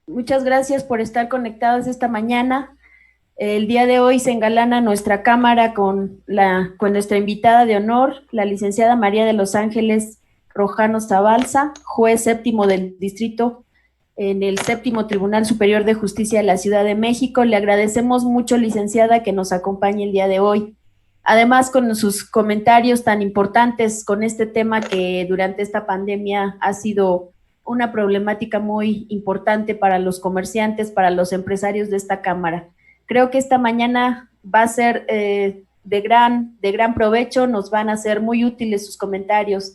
Muchas gracias por estar conectados esta mañana. El día de hoy se engalana nuestra cámara con nuestra invitada de honor, la licenciada María de los Ángeles Rojano Zabalza, juez séptimo del distrito en el séptimo Tribunal Superior de Justicia de la Ciudad de México. Le agradecemos mucho, licenciada, que nos acompañe el día de hoy. Además, con sus comentarios tan importantes con este tema que durante esta pandemia ha sido una problemática muy importante para los comerciantes, para los empresarios de esta Cámara. Creo que esta mañana va a ser de gran provecho, nos van a ser muy útiles sus comentarios.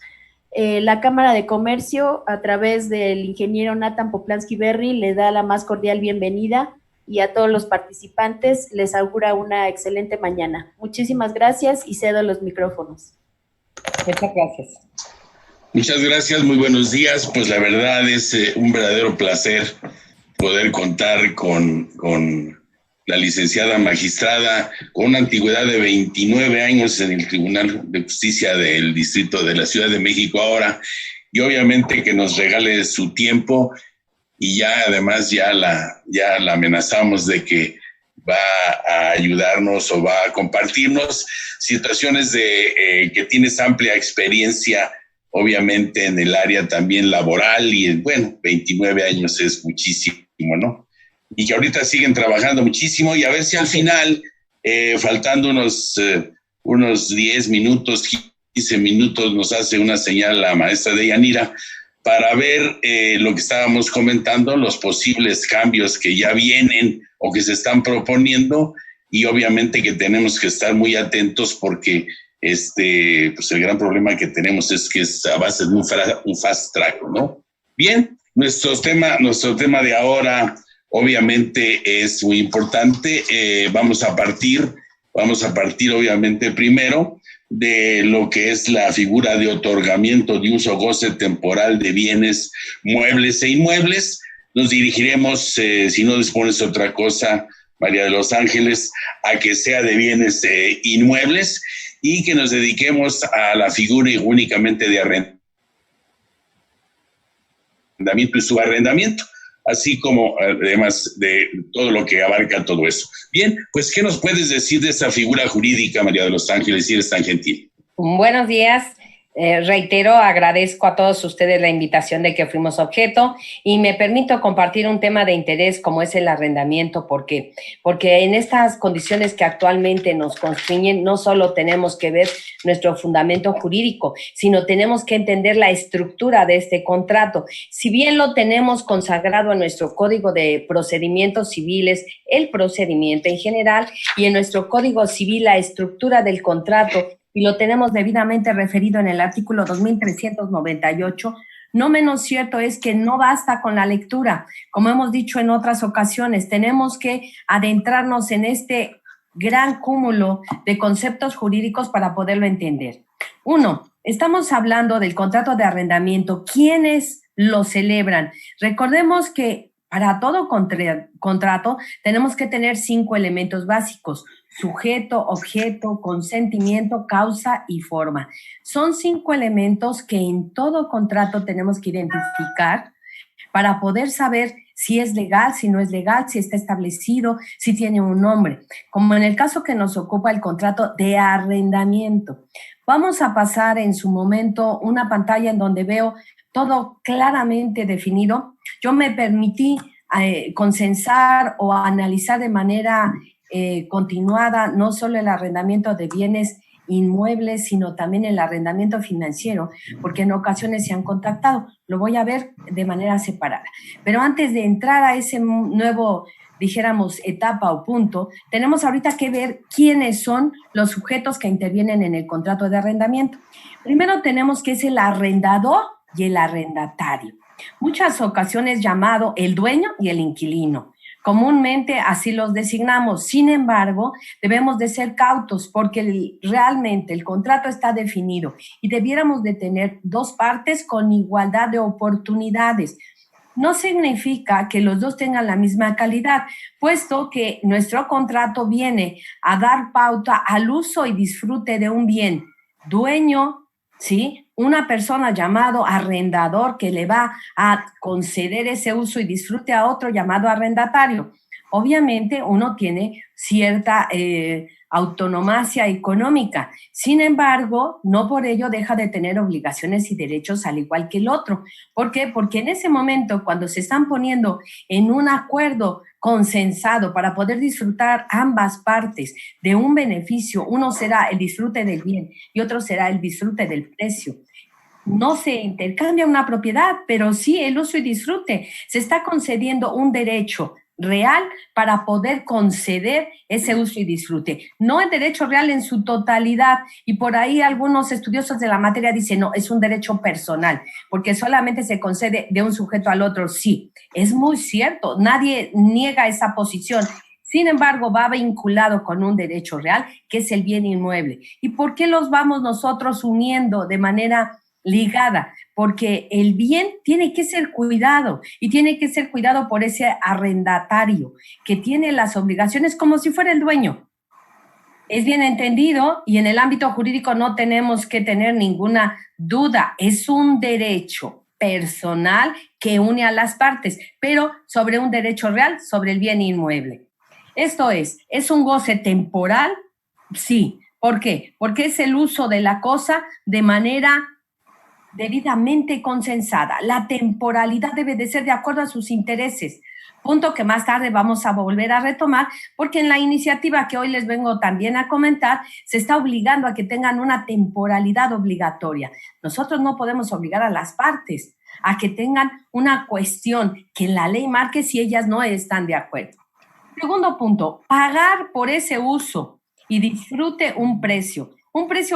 La Cámara de Comercio, a través del ingeniero Nathan Poplansky Berry, le da la más cordial bienvenida y a todos los participantes les augura una excelente mañana. Muchísimas gracias y cedo los micrófonos. Muchas gracias. Muchas gracias, muy buenos días. Pues la verdad es un verdadero placer poder contar con la licenciada magistrada, con una antigüedad de 29 años en el Tribunal de Justicia del Distrito de la Ciudad de México ahora, y obviamente que nos regale su tiempo, y ya además ya la amenazamos de que va a ayudarnos o va a compartirnos situaciones de que tienes amplia experiencia, obviamente en el área también laboral, y bueno, 29 años es muchísimo, ¿no? Y que ahorita siguen trabajando muchísimo, y a ver si al final, faltando unos 10 minutos, 15 minutos, nos hace una señal la maestra Deyanira para ver lo que estábamos comentando, los posibles cambios que ya vienen o que se están proponiendo, y obviamente que tenemos que estar muy atentos porque pues el gran problema que tenemos es que es a base de un fast track, ¿no? Bien, nuestro tema de ahora obviamente es muy importante. Vamos a partir obviamente primero de lo que es la figura de otorgamiento de uso o goce temporal de bienes muebles e inmuebles. Nos dirigiremos, si no dispones otra cosa, María de los Ángeles, a que sea de bienes inmuebles, y que nos dediquemos a la figura únicamente de arrendamiento y subarrendamiento, así como además de todo lo que abarca todo eso. Bien, pues, ¿qué nos puedes decir de esa figura jurídica, María de los Ángeles, si eres tan gentil? Buenos días. Reitero, agradezco a todos ustedes la invitación de que fuimos objeto, y me permito compartir un tema de interés como es el arrendamiento. ¿Por qué? Porque en estas condiciones que actualmente nos constriñen, no solo tenemos que ver nuestro fundamento jurídico, sino tenemos que entender la estructura de este contrato. Si bien lo tenemos consagrado en nuestro Código de Procedimientos Civiles, el procedimiento en general, y en nuestro Código Civil la estructura del contrato, y lo tenemos debidamente referido en el artículo 2398, no menos cierto es que no basta con la lectura. Como hemos dicho en otras ocasiones, tenemos que adentrarnos en este gran cúmulo de conceptos jurídicos para poderlo entender. Uno, estamos hablando del contrato de arrendamiento. ¿Quiénes lo celebran? Recordemos que para todo contrato tenemos que tener 5 elementos básicos: sujeto, objeto, consentimiento, causa y forma. Son 5 elementos que en todo contrato tenemos que identificar para poder saber si es legal, si no es legal, si está establecido, si tiene un nombre. Como en el caso que nos ocupa el contrato de arrendamiento. Vamos a pasar en su momento una pantalla en donde veo todo claramente definido. Yo me permití consensar o analizar de manera continuada no solo el arrendamiento de bienes inmuebles, sino también el arrendamiento financiero, porque en ocasiones se han contactado. Lo voy a ver de manera separada. Pero antes de entrar a ese nuevo, dijéramos, etapa o punto, tenemos ahorita que ver quiénes son los sujetos que intervienen en el contrato de arrendamiento. Primero tenemos que es el arrendador y el arrendatario. Muchas ocasiones llamado el dueño y el inquilino. Comúnmente así los designamos. Sin embargo, debemos de ser cautos porque realmente el contrato está definido y debiéramos de tener 2 partes con igualdad de oportunidades. No significa que los dos tengan la misma calidad, puesto que nuestro contrato viene a dar pauta al uso y disfrute de un bien. Dueño ¿sí? Una persona llamado arrendador que le va a conceder ese uso y disfrute a otro llamado arrendatario. Obviamente uno tiene cierta autonomía económica. Sin embargo, no por ello deja de tener obligaciones y derechos al igual que el otro. ¿Por qué? Porque en ese momento, cuando se están poniendo en un acuerdo consensado para poder disfrutar ambas partes de un beneficio, uno será el disfrute del bien y otro será el disfrute del precio. No se intercambia una propiedad, pero sí el uso y disfrute. Se está concediendo un derecho real para poder conceder ese uso y disfrute. No el derecho real en su totalidad, y por ahí algunos estudiosos de la materia dicen, no, es un derecho personal, porque solamente se concede de un sujeto al otro. Sí, es muy cierto, nadie niega esa posición. Sin embargo, va vinculado con un derecho real, que es el bien inmueble. ¿Y por qué los vamos nosotros uniendo de manera ligada? Porque el bien tiene que ser cuidado y tiene que ser cuidado por ese arrendatario que tiene las obligaciones como si fuera el dueño. Es bien entendido y en el ámbito jurídico no tenemos que tener ninguna duda. Es un derecho personal que une a las partes, pero sobre un derecho real, sobre el bien inmueble. Esto ¿es un goce temporal? Sí. ¿Por qué? Porque es el uso de la cosa de manera debidamente consensada. La temporalidad debe de ser de acuerdo a sus intereses, punto que más tarde vamos a volver a retomar, porque en la iniciativa que hoy les vengo también a comentar, se está obligando a que tengan una temporalidad obligatoria. Nosotros no podemos obligar a las partes a que tengan una cuestión que en la ley marque si ellas no están de acuerdo. Segundo punto, pagar por ese uso y disfrute un precio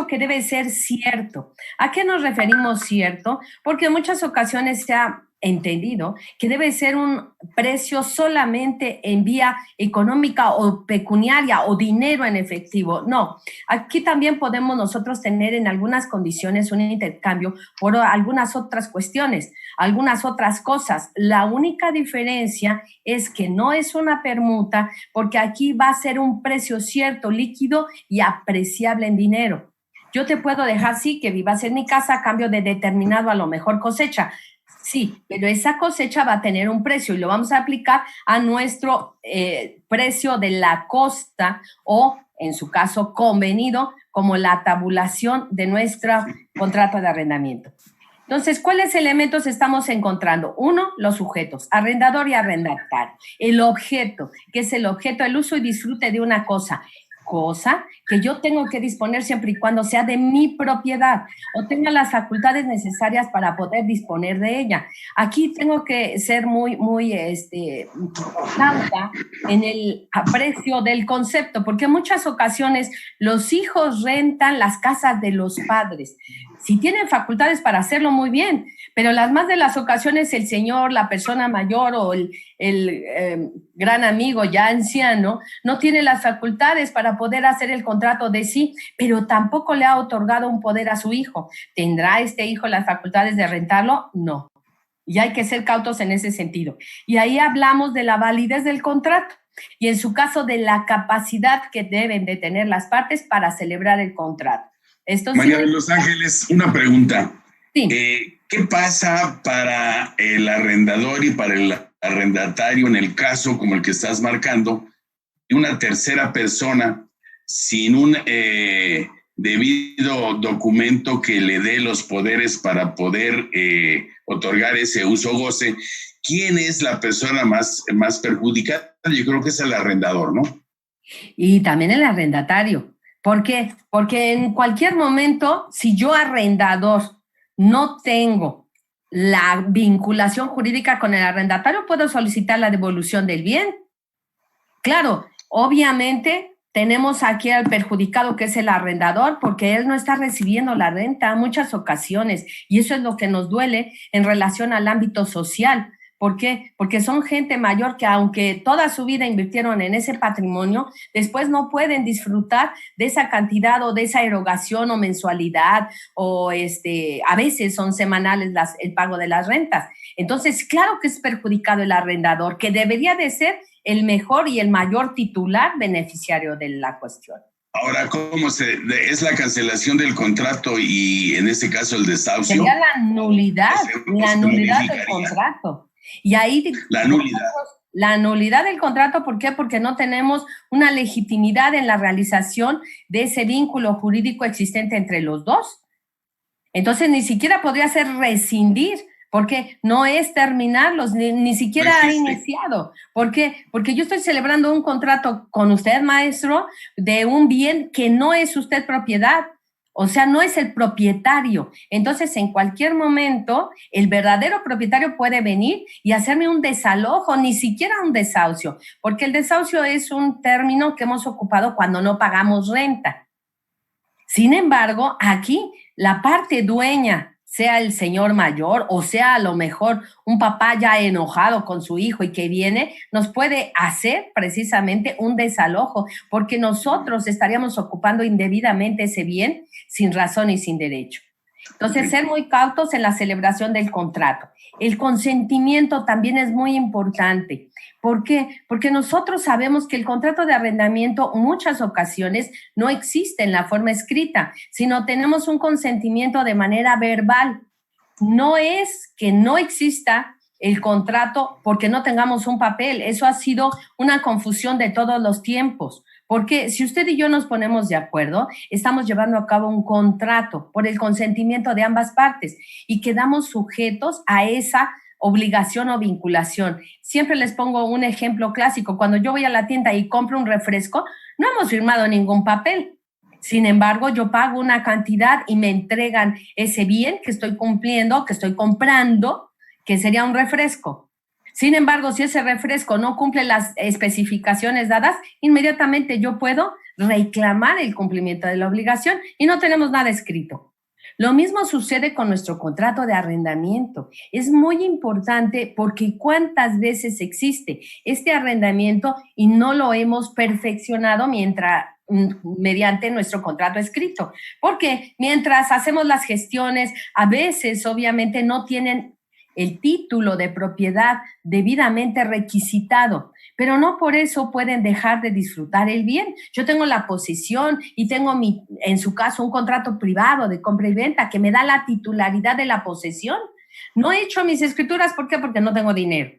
que debe ser cierto. ¿A qué nos referimos cierto? Porque en muchas ocasiones se ha entendido que debe ser un precio solamente en vía económica o pecuniaria o dinero en efectivo. No, aquí también podemos nosotros tener en algunas condiciones un intercambio por algunas otras cuestiones, algunas otras cosas. La única diferencia es que no es una permuta, porque aquí va a ser un precio cierto, líquido y apreciable en dinero. Yo te puedo dejar, sí, que vivas en mi casa a cambio de determinado, a lo mejor, cosecha. Sí, pero esa cosecha va a tener un precio y lo vamos a aplicar a nuestro precio de la costa o, en su caso, convenido como la tabulación de nuestro contrato de arrendamiento. Entonces, ¿cuáles elementos estamos encontrando? Uno, los sujetos, arrendador y arrendatario. El objeto, que es el objeto, el uso y disfrute de una cosa que yo tengo que disponer siempre y cuando sea de mi propiedad o tenga las facultades necesarias para poder disponer de ella. Aquí tengo que ser muy cauta en el aprecio del concepto, porque en muchas ocasiones los hijos rentan las casas de los padres. Si tienen facultades para hacerlo, muy bien, pero las más de las ocasiones el señor, la persona mayor o el gran amigo ya anciano no tiene las facultades para poder hacer el contrato de sí, pero tampoco le ha otorgado un poder a su hijo. ¿Tendrá este hijo las facultades de rentarlo? No. Y hay que ser cautos en ese sentido. Y ahí hablamos de la validez del contrato y en su caso de la capacidad que deben de tener las partes para celebrar el contrato. María de los Ángeles, una pregunta. Sí. ¿Qué pasa para el arrendador y para el arrendatario en el caso como el que estás marcando de una tercera persona sin un debido documento que le dé los poderes para poder otorgar ese uso o goce? ¿Quién es la persona más perjudicada? Yo creo que es el arrendador, ¿no? Y también el arrendatario. ¿Por qué? Porque en cualquier momento, si yo arrendador no tengo la vinculación jurídica con el arrendatario, puedo solicitar la devolución del bien. Claro, obviamente tenemos aquí al perjudicado, que es el arrendador, porque él no está recibiendo la renta en muchas ocasiones, y eso es lo que nos duele en relación al ámbito social. ¿Por qué? Porque son gente mayor que, aunque toda su vida invirtieron en ese patrimonio, después no pueden disfrutar de esa cantidad o de esa erogación o mensualidad o a veces son semanales el pago de las rentas. Entonces, claro que es perjudicado el arrendador, que debería de ser el mejor y el mayor titular beneficiario de la cuestión. Ahora, es la cancelación del contrato y en este caso el desahucio? Sería la nulidad del contrato. Y ahí la nulidad. La nulidad del contrato, ¿por qué? Porque no tenemos una legitimidad en la realización de ese vínculo jurídico existente entre los dos. Entonces, ni siquiera podría ser rescindir, porque no es terminarlos, ni siquiera ha iniciado. ¿Por qué? Porque yo estoy celebrando un contrato con usted, maestro, de un bien que no es usted propiedad. O sea, no es el propietario. Entonces, en cualquier momento, el verdadero propietario puede venir y hacerme un desalojo, ni siquiera un desahucio, porque el desahucio es un término que hemos ocupado cuando no pagamos renta. Sin embargo, aquí la parte dueña, sea el señor mayor o sea a lo mejor un papá ya enojado con su hijo y que viene, nos puede hacer precisamente un desalojo, porque nosotros estaríamos ocupando indebidamente ese bien sin razón y sin derecho. Entonces, ser muy cautos en la celebración del contrato. El consentimiento también es muy importante. ¿Por qué? Porque nosotros sabemos que el contrato de arrendamiento en muchas ocasiones no existe en la forma escrita, sino tenemos un consentimiento de manera verbal. No es que no exista el contrato porque no tengamos un papel. Eso ha sido una confusión de todos los tiempos. Porque si usted y yo nos ponemos de acuerdo, estamos llevando a cabo un contrato por el consentimiento de ambas partes y quedamos sujetos a esa obligación o vinculación. Siempre les pongo un ejemplo clásico. Cuando yo voy a la tienda y compro un refresco, no hemos firmado ningún papel. Sin embargo, yo pago una cantidad y me entregan ese bien que estoy cumpliendo, que estoy comprando, que sería un refresco. Sin embargo, si ese refresco no cumple las especificaciones dadas, inmediatamente yo puedo reclamar el cumplimiento de la obligación y no tenemos nada escrito. Lo mismo sucede con nuestro contrato de arrendamiento. Es muy importante porque cuántas veces existe este arrendamiento y no lo hemos perfeccionado mediante nuestro contrato escrito. Porque mientras hacemos las gestiones, a veces obviamente no tienen el título de propiedad debidamente requisitado, pero no por eso pueden dejar de disfrutar el bien. Yo tengo la posesión y tengo en su caso, un contrato privado de compra y venta que me da la titularidad de la posesión. No he hecho mis escrituras, ¿por qué? Porque no tengo dinero.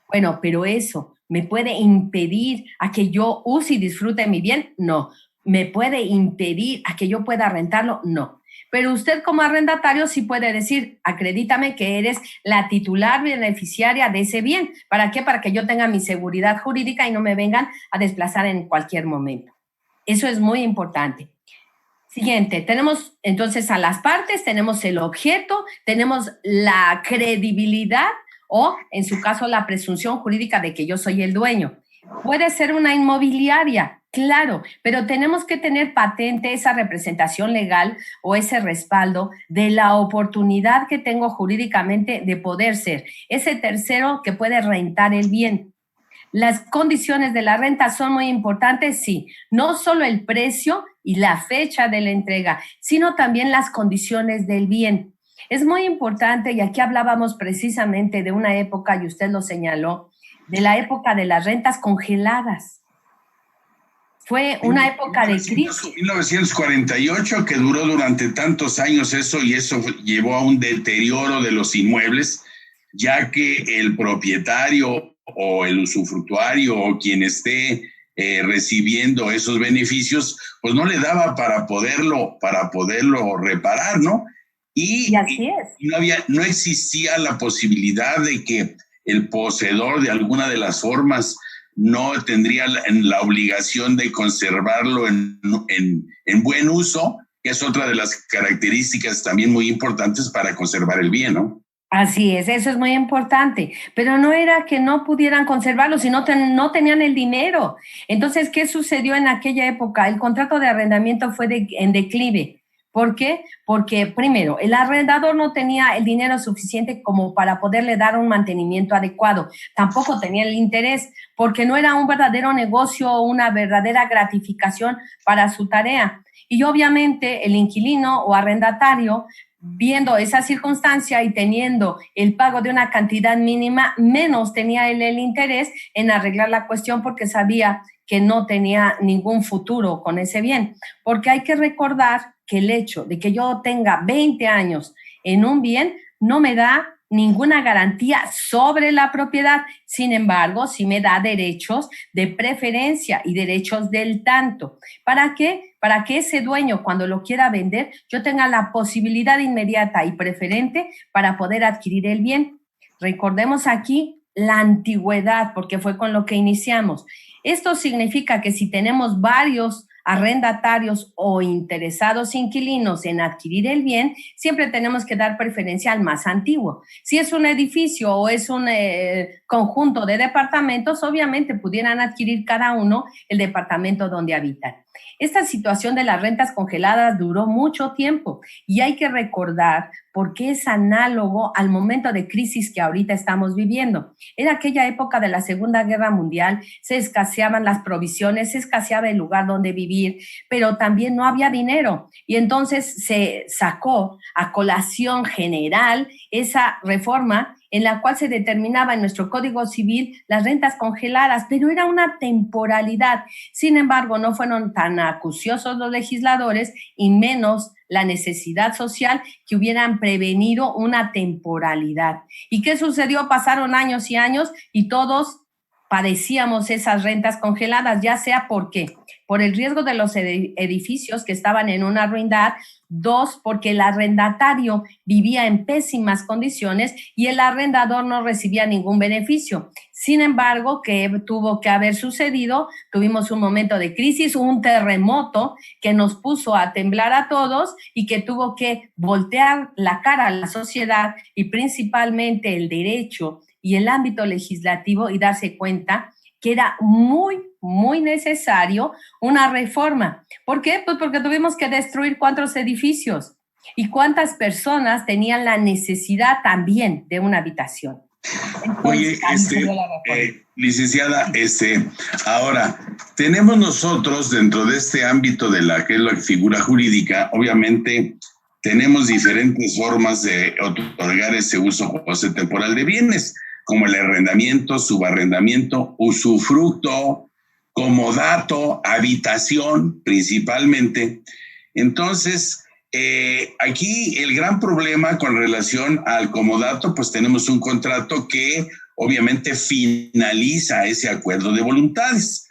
Bueno, pero eso me puede impedir a que yo use y disfrute mi bien, no. ¿Me puede impedir a que yo pueda rentarlo? No. Pero usted como arrendatario sí puede decir, acredítame que eres la titular beneficiaria de ese bien. ¿Para qué? Para que yo tenga mi seguridad jurídica y no me vengan a desplazar en cualquier momento. Eso es muy importante. Siguiente, tenemos entonces a las partes, tenemos el objeto, tenemos la credibilidad o, en su caso, la presunción jurídica de que yo soy el dueño. Puede ser una inmobiliaria, claro, pero tenemos que tener patente esa representación legal o ese respaldo de la oportunidad que tengo jurídicamente de poder ser ese tercero que puede rentar el bien. Las condiciones de la renta son muy importantes, sí, no solo el precio y la fecha de la entrega, sino también las condiciones del bien. Es muy importante, y aquí hablábamos precisamente de una época, y usted lo señaló, de la época de las rentas congeladas. Fue una época de crisis. 1948, que duró durante tantos años eso, y eso llevó a un deterioro de los inmuebles, ya que el propietario o el usufructuario o quien esté recibiendo esos beneficios, pues no le daba para poderlo reparar, ¿no? Y así es. No existía la posibilidad de que el poseedor de alguna de las formas no tendría la obligación de conservarlo en buen uso, que es otra de las características también muy importantes para conservar el bien, ¿no? Así es, eso es muy importante, pero no era que no pudieran conservarlo, sino no tenían el dinero. Entonces, ¿qué sucedió en aquella época? El contrato de arrendamiento fue en declive. ¿Por qué? Porque, primero, el arrendador no tenía el dinero suficiente como para poderle dar un mantenimiento adecuado. Tampoco tenía el interés, porque no era un verdadero negocio o una verdadera gratificación para su tarea. Y obviamente el inquilino o arrendatario viendo esa circunstancia y teniendo el pago de una cantidad mínima, menos tenía él el interés en arreglar la cuestión porque sabía que no tenía ningún futuro con ese bien. Porque hay que recordar que el hecho de que yo tenga 20 años en un bien no me da ninguna garantía sobre la propiedad. Sin embargo, sí me da derechos de preferencia y derechos del tanto. ¿Para qué? Para que ese dueño, cuando lo quiera vender, yo tenga la posibilidad inmediata y preferente para poder adquirir el bien. Recordemos aquí la antigüedad, porque fue con lo que iniciamos. Esto significa que si tenemos varios arrendatarios o interesados inquilinos en adquirir el bien, siempre tenemos que dar preferencia al más antiguo. Si es un edificio o es un conjunto de departamentos, obviamente pudieran adquirir cada uno el departamento donde habitan. Esta situación de las rentas congeladas duró mucho tiempo y hay que recordar por qué es análogo al momento de crisis que ahorita estamos viviendo. En aquella época de la Segunda Guerra Mundial se escaseaban las provisiones, se escaseaba el lugar donde vivir, pero también no había dinero. Y entonces se sacó a colación general esa reforma en la cual se determinaba en nuestro Código Civil las rentas congeladas, pero era una temporalidad. Sin embargo, no fueron tan acuciosos los legisladores y menos la necesidad social que hubieran prevenido una temporalidad. ¿Y qué sucedió? Pasaron años y años y todos padecíamos esas rentas congeladas, ya sea porque por el riesgo de los edificios que estaban en una ruindad, 2, porque el arrendatario vivía en pésimas condiciones y el arrendador no recibía ningún beneficio. Sin embargo, ¿qué tuvo que haber sucedido? Tuvimos un momento de crisis, un terremoto que nos puso a temblar a todos y que tuvo que voltear la cara a la sociedad y principalmente el derecho y el ámbito legislativo y darse cuenta que era muy necesario una reforma. ¿Por qué? Pues porque tuvimos que destruir cuántos edificios y cuántas personas tenían la necesidad también de una habitación. Entonces, oye, licenciada, ahora tenemos nosotros dentro de este ámbito de la que es la figura jurídica, obviamente tenemos diferentes formas de otorgar ese uso goce temporal de bienes, como el arrendamiento, subarrendamiento, usufructo, comodato, habitación principalmente. Entonces, aquí el gran problema con relación al comodato, pues tenemos un contrato que obviamente finaliza ese acuerdo de voluntades.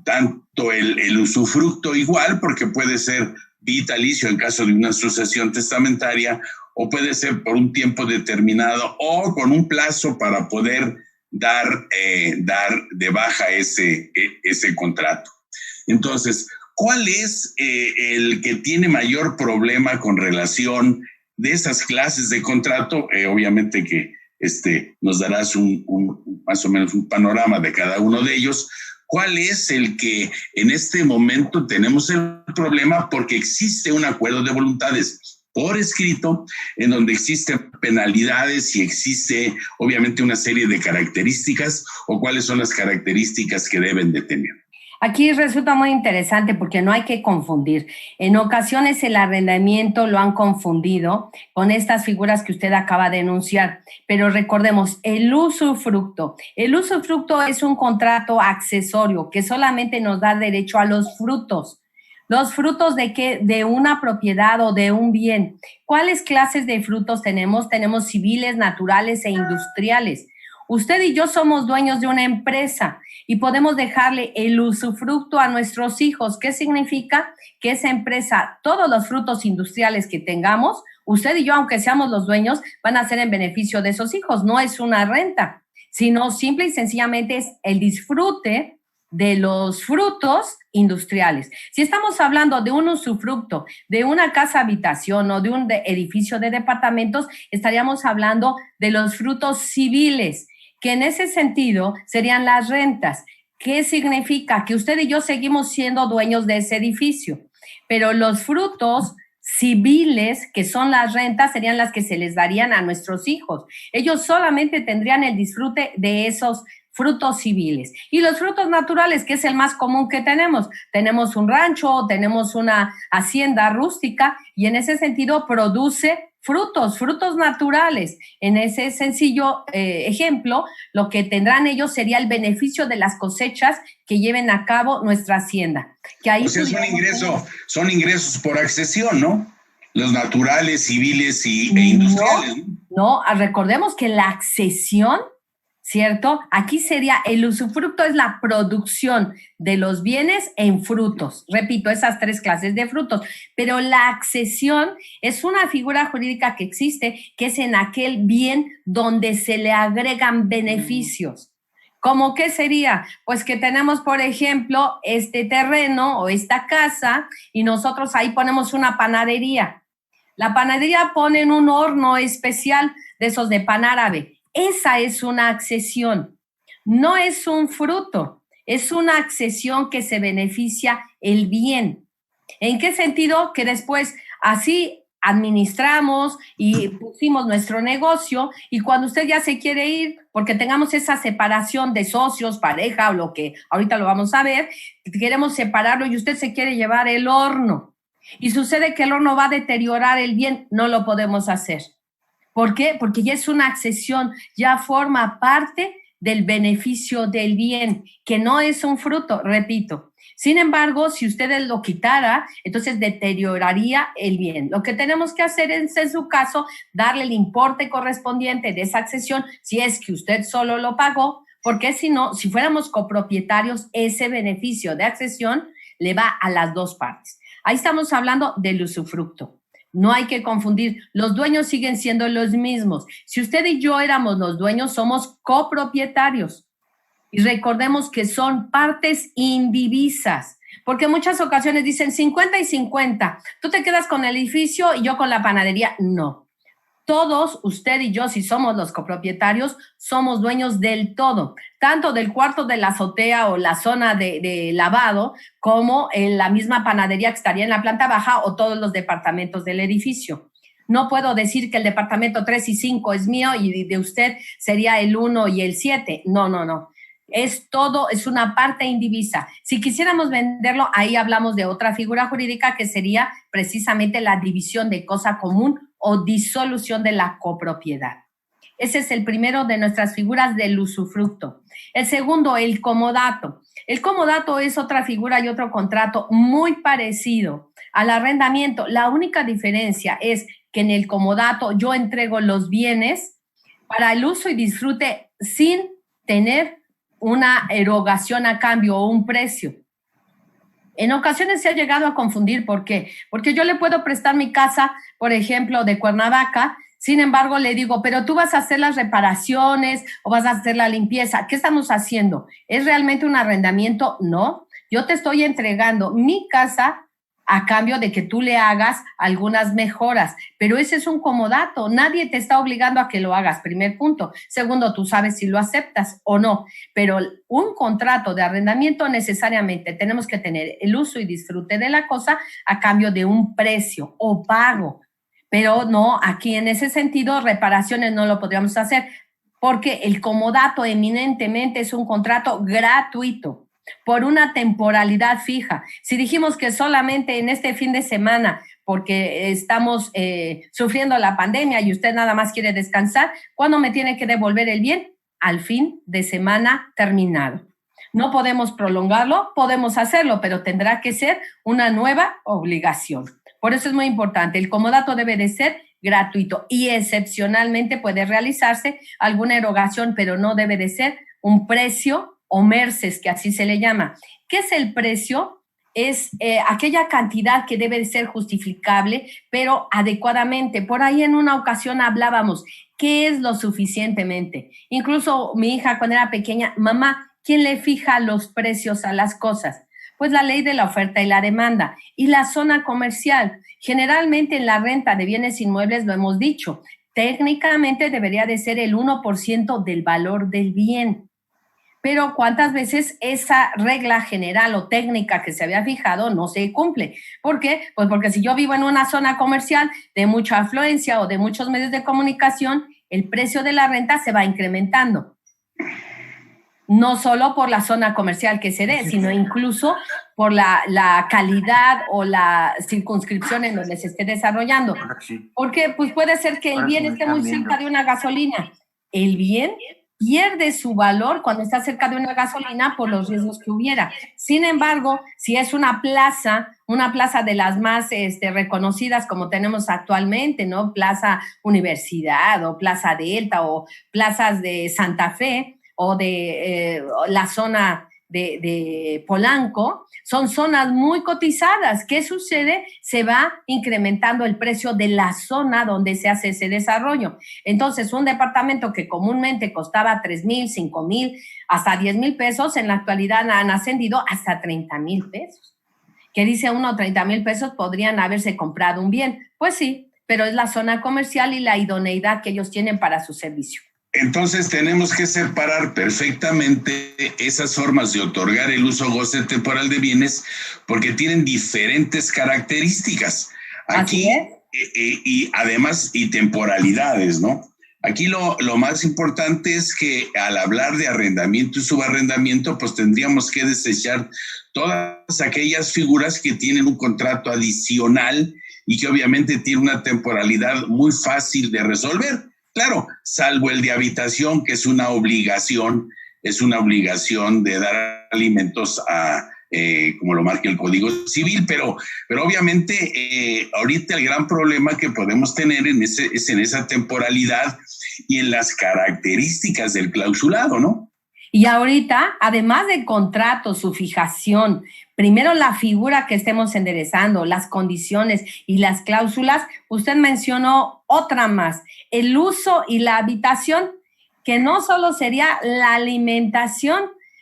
Tanto el usufructo igual, porque puede ser vitalicio en caso de una sucesión testamentaria, o puede ser por un tiempo determinado o con un plazo para poder dar de baja ese contrato. Entonces, ¿cuál es el que tiene mayor problema con relación de esas clases de contrato? Obviamente que nos darás más o menos un panorama de cada uno de ellos. ¿Cuál es el que en este momento tenemos el problema? Porque existe un acuerdo de voluntades por escrito, en donde existen penalidades y existe obviamente una serie de características, o cuáles son las características que deben de tener. Aquí resulta muy interesante porque no hay que confundir. En ocasiones el arrendamiento lo han confundido con estas figuras que usted acaba de enunciar, pero recordemos, el usufructo. El usufructo es un contrato accesorio que solamente nos da derecho a los frutos. ¿Los frutos de qué? De una propiedad o de un bien. ¿Cuáles clases de frutos tenemos? Tenemos civiles, naturales e industriales. Usted y yo somos dueños de una empresa y podemos dejarle el usufructo a nuestros hijos. ¿Qué significa? Que esa empresa, todos los frutos industriales que tengamos, usted y yo, aunque seamos los dueños, van a ser en beneficio de esos hijos. No es una renta, sino simple y sencillamente es el disfrute de los frutos industriales. Si estamos hablando de un usufructo, de una casa habitación o de un edificio de departamentos, estaríamos hablando de los frutos civiles, que en ese sentido serían las rentas. ¿Qué significa? Que usted y yo seguimos siendo dueños de ese edificio, pero los frutos civiles, que son las rentas, serían las que se les darían a nuestros hijos. Ellos solamente tendrían el disfrute de esos frutos civiles. Y los frutos naturales, que es el más común que tenemos. Tenemos un rancho, tenemos una hacienda rústica y en ese sentido produce frutos naturales. En ese sencillo ejemplo, lo que tendrán ellos sería el beneficio de las cosechas que lleven a cabo nuestra hacienda. Que ahí o sea, son ingresos por accesión, ¿no? Los naturales, civiles e industriales. No, recordemos que la accesión, ¿cierto? Aquí sería el usufructo, es la producción de los bienes en frutos. Repito, esas 3 clases de frutos. Pero la accesión es una figura jurídica que existe, que es en aquel bien donde se le agregan beneficios. ¿Cómo qué sería? Pues que tenemos, por ejemplo, este terreno o esta casa y nosotros ahí ponemos una panadería. La panadería pone en un horno especial de esos de pan árabe. Esa es una accesión, no es un fruto, es una accesión que se beneficia el bien. ¿En qué sentido? Que después así administramos y pusimos nuestro negocio y cuando usted ya se quiere ir, porque tengamos esa separación de socios, pareja o lo que ahorita lo vamos a ver, queremos separarlo y usted se quiere llevar el horno. Y sucede que el horno va a deteriorar el bien, no lo podemos hacer. ¿Por qué? Porque ya es una accesión, ya forma parte del beneficio del bien, que no es un fruto, repito. Sin embargo, si ustedes lo quitara, entonces deterioraría el bien. Lo que tenemos que hacer es, en su caso, darle el importe correspondiente de esa accesión, si es que usted solo lo pagó, porque si no, si fuéramos copropietarios, ese beneficio de accesión le va a las 2 partes. Ahí estamos hablando del usufructo. No hay que confundir, los dueños siguen siendo los mismos. Si usted y yo éramos los dueños, somos copropietarios. Y recordemos que son partes indivisas, porque en muchas ocasiones dicen 50 y 50. Tú te quedas con el edificio y yo con la panadería. No. Todos, usted y yo, si somos los copropietarios, somos dueños del todo, tanto del cuarto de la azotea o la zona de lavado, como en la misma panadería que estaría en la planta baja o todos los departamentos del edificio. No puedo decir que el departamento 3 y 5 es mío y de usted sería el 1 y el 7. No. Es todo, es una parte indivisa. Si quisiéramos venderlo, ahí hablamos de otra figura jurídica que sería precisamente la división de cosa común o disolución de la copropiedad. Ese es el primero de nuestras figuras del usufructo. El segundo, el comodato. El comodato es otra figura y otro contrato muy parecido al arrendamiento. La única diferencia es que en el comodato yo entrego los bienes para el uso y disfrute sin tener una erogación a cambio o un precio. En ocasiones se ha llegado a confundir. ¿Por qué? Porque yo le puedo prestar mi casa, por ejemplo, de Cuernavaca, sin embargo le digo, pero tú vas a hacer las reparaciones o vas a hacer la limpieza. ¿Qué estamos haciendo? ¿Es realmente un arrendamiento? No. Yo te estoy entregando mi casa a cambio de que tú le hagas algunas mejoras, pero ese es un comodato, nadie te está obligando a que lo hagas, primer punto. Segundo, tú sabes si lo aceptas o no, pero un contrato de arrendamiento necesariamente tenemos que tener el uso y disfrute de la cosa a cambio de un precio o pago, pero no, aquí en ese sentido reparaciones no lo podríamos hacer porque el comodato eminentemente es un contrato gratuito por una temporalidad fija. Si dijimos que solamente en este fin de semana, porque estamos sufriendo la pandemia y usted nada más quiere descansar, ¿cuándo me tiene que devolver el bien? Al fin de semana terminado. No podemos prolongarlo, podemos hacerlo, pero tendrá que ser una nueva obligación. Por eso es muy importante, el comodato debe de ser gratuito y excepcionalmente puede realizarse alguna erogación, pero no debe de ser un precio o merces, que así se le llama. ¿Qué es el precio? Es aquella cantidad que debe de ser justificable, pero adecuadamente. Por ahí en una ocasión hablábamos, ¿qué es lo suficientemente? Incluso mi hija cuando era pequeña, mamá, ¿quién le fija los precios a las cosas? Pues la ley de la oferta y la demanda. Y la zona comercial. Generalmente en la renta de bienes inmuebles lo hemos dicho, técnicamente debería de ser el 1% del valor del bien. Pero ¿cuántas veces esa regla general o técnica que se había fijado no se cumple? ¿Por qué? Pues porque si yo vivo en una zona comercial de mucha afluencia o de muchos medios de comunicación, el precio de la renta se va incrementando. no solo por la zona comercial que se dé, sino incluso por la calidad o la circunscripción en donde se esté desarrollando. Porque pues puede ser que el bien esté muy cerca de una gasolina. El bien pierde su valor cuando está cerca de una gasolina por los riesgos que hubiera. Sin embargo, si es una plaza de las más reconocidas como tenemos actualmente, ¿no? Plaza Universidad o Plaza Delta o plazas de Santa Fe o de la zona de Polanco, son zonas muy cotizadas. ¿Qué sucede? Se va incrementando el precio de la zona donde se hace ese desarrollo. Entonces, un departamento que comúnmente costaba 3,000, 5,000, hasta 10,000 pesos, en la actualidad han ascendido hasta 30,000 pesos. ¿Qué dice uno? 30,000 pesos podrían haberse comprado un bien. Pues sí, pero es la zona comercial y la idoneidad que ellos tienen para su servicio. Entonces tenemos que separar perfectamente esas formas de otorgar el uso goce temporal de bienes porque tienen diferentes características. Aquí, y además, y temporalidades, ¿no? Aquí lo más importante es que al hablar de arrendamiento y subarrendamiento, pues tendríamos que desechar todas aquellas figuras que tienen un contrato adicional y que obviamente tiene una temporalidad muy fácil de resolver. Claro, salvo el de habitación, que es una obligación de dar alimentos a, como lo marca el Código Civil, pero obviamente ahorita el gran problema que podemos tener es en esa temporalidad y en las características del clausulado, ¿no? Y ahorita, además del contrato, su fijación, primero la figura que estemos enderezando, las condiciones y las cláusulas, usted mencionó otra más, el uso y la habitación, que no solo sería la alimentación.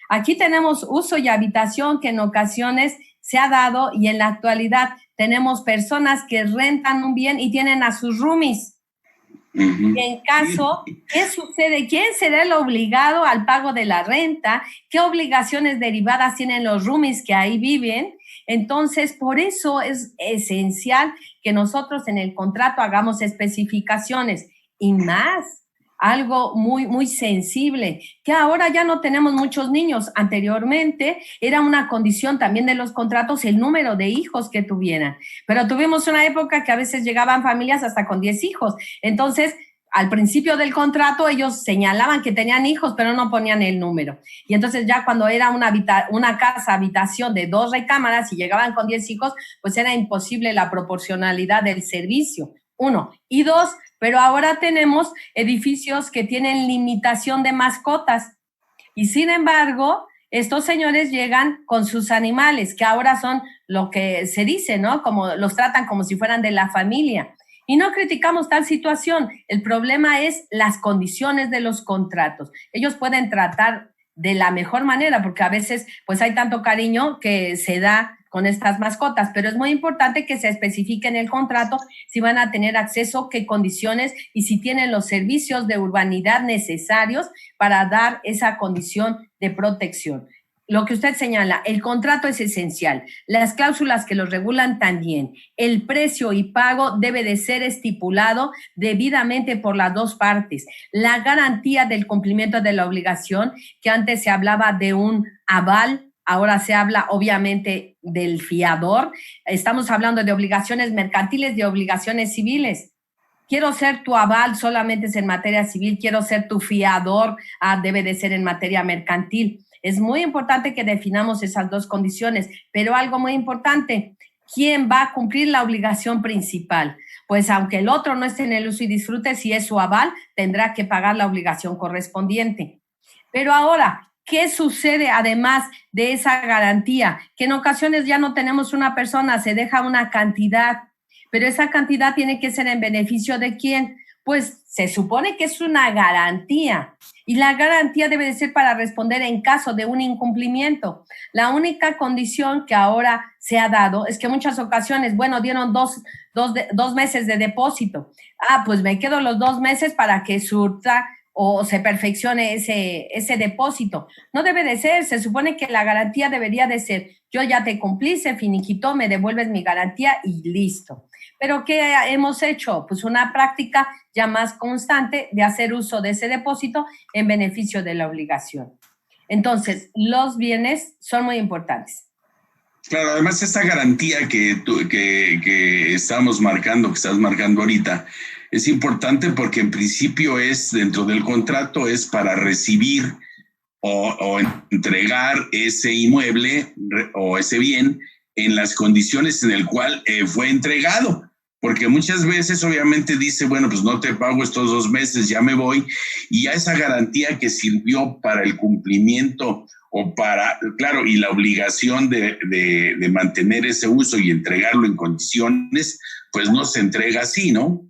Aquí tenemos uso y habitación que en ocasiones se ha dado y en la actualidad tenemos personas que rentan un bien y tienen a sus roomies. Y en caso, ¿qué sucede? ¿Quién será el obligado al pago de la renta? ¿Qué obligaciones derivadas tienen los roomies que ahí viven? Entonces, por eso es esencial que nosotros en el contrato hagamos especificaciones y más. Algo muy, muy sensible, que ahora ya no tenemos muchos niños. Anteriormente era una condición también de los contratos el número de hijos que tuvieran, pero tuvimos una época que a veces llegaban familias hasta con 10 hijos. Entonces, al principio del contrato ellos señalaban que tenían hijos, pero no ponían el número. Y entonces ya cuando era una casa, habitación de 2 recámaras y llegaban con 10 hijos, pues era imposible la proporcionalidad del servicio. 1. Y 2, pero ahora tenemos edificios que tienen limitación de mascotas y sin embargo, estos señores llegan con sus animales, que ahora son lo que se dice, ¿no? Como los tratan como si fueran de la familia. Y no criticamos tal situación. El problema es las condiciones de los contratos. Ellos pueden tratar de la mejor manera, porque a veces pues hay tanto cariño que se da con estas mascotas, pero es muy importante que se especifique en el contrato si van a tener acceso, qué condiciones y si tienen los servicios de urbanidad necesarios para dar esa condición de protección. Lo que usted señala, el contrato es esencial, las cláusulas que los regulan también, el precio y pago debe de ser estipulado debidamente por las dos partes, la garantía del cumplimiento de la obligación, que antes se hablaba de un aval, ahora se habla obviamente del fiador, estamos hablando de obligaciones mercantiles, de obligaciones civiles. Quiero ser tu aval, solamente es en materia civil, quiero ser tu fiador, debe de ser en materia mercantil. Es muy importante que definamos esas dos condiciones, pero algo muy importante, ¿quién va a cumplir la obligación principal? Pues aunque el otro no esté en el uso y disfrute, si es su aval, tendrá que pagar la obligación correspondiente. Pero ahora, ¿qué sucede además de esa garantía? Que en ocasiones ya no tenemos una persona, se deja una cantidad, pero esa cantidad tiene que ser en beneficio de ¿quién? Pues se supone que es una garantía y la garantía debe de ser para responder en caso de un incumplimiento. La única condición que ahora se ha dado es que en muchas ocasiones, bueno, dieron dos meses de depósito. Pues me quedo los 2 meses para que surta o se perfeccione ese depósito. No debe de ser, se supone que la garantía debería de ser, yo ya te cumplí, se finiquitó, me devuelves mi garantía y listo. Pero ¿qué hemos hecho? Pues una práctica ya más constante de hacer uso de ese depósito en beneficio de la obligación. Entonces, los bienes son muy importantes. Claro, además esa garantía que estamos marcando, que estás marcando ahorita, es importante porque en principio es, dentro del contrato, es para recibir o entregar ese inmueble o ese bien en las condiciones en el cual fue entregado. Porque muchas veces obviamente dice, bueno, pues no te pago estos 2 meses, ya me voy, y ya esa garantía que sirvió para el cumplimiento o para, claro, y la obligación de mantener ese uso y entregarlo en condiciones, pues no se entrega así, ¿no?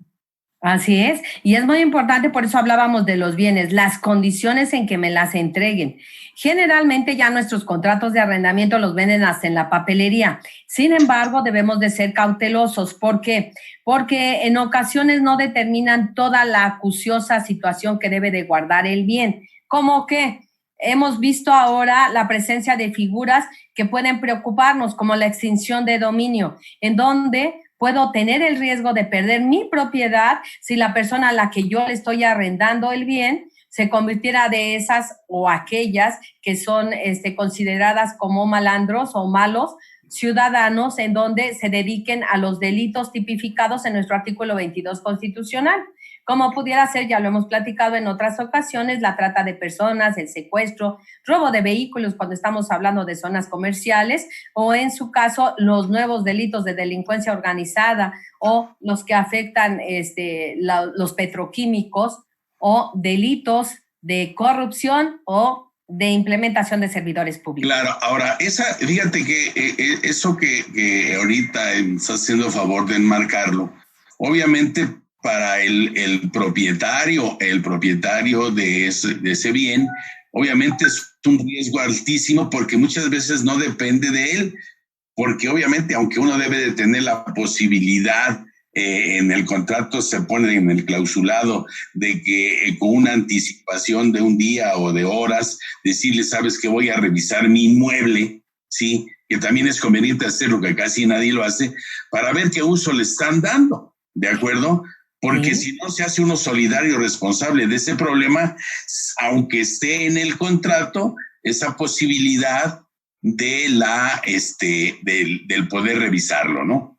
Así es, y es muy importante, por eso hablábamos de los bienes, las condiciones en que me las entreguen. Generalmente ya nuestros contratos de arrendamiento los venden hasta en la papelería. Sin embargo, debemos de ser cautelosos. ¿Por qué? Porque en ocasiones no determinan toda la acuciosa situación que debe de guardar el bien. ¿Cómo qué? Hemos visto ahora la presencia de figuras que pueden preocuparnos, como la extinción de dominio, en donde puedo tener el riesgo de perder mi propiedad si la persona a la que yo le estoy arrendando el bien se convirtiera de esas o aquellas que son consideradas como malandros o malos ciudadanos, en donde se dediquen a los delitos tipificados en nuestro artículo 22 constitucional. Como pudiera ser, ya lo hemos platicado en otras ocasiones, la trata de personas, el secuestro, robo de vehículos cuando estamos hablando de zonas comerciales, o en su caso los nuevos delitos de delincuencia organizada o los que afectan los petroquímicos o delitos de corrupción o de implementación de servidores públicos. Claro, ahora, fíjate que eso que ahorita estás haciendo favor de enmarcarlo, obviamente para el propietario de ese bien, obviamente es un riesgo altísimo porque muchas veces no depende de él, porque obviamente aunque uno debe de tener la posibilidad, en el contrato se pone en el clausulado de que con una anticipación de un día o de horas, decirle, sabes que voy a revisar mi inmueble, ¿sí? Que también es conveniente hacerlo, que casi nadie lo hace, para ver qué uso le están dando, ¿de acuerdo? Porque si no se hace uno solidario responsable de ese problema, aunque esté en el contrato, esa posibilidad de del poder revisarlo, ¿no?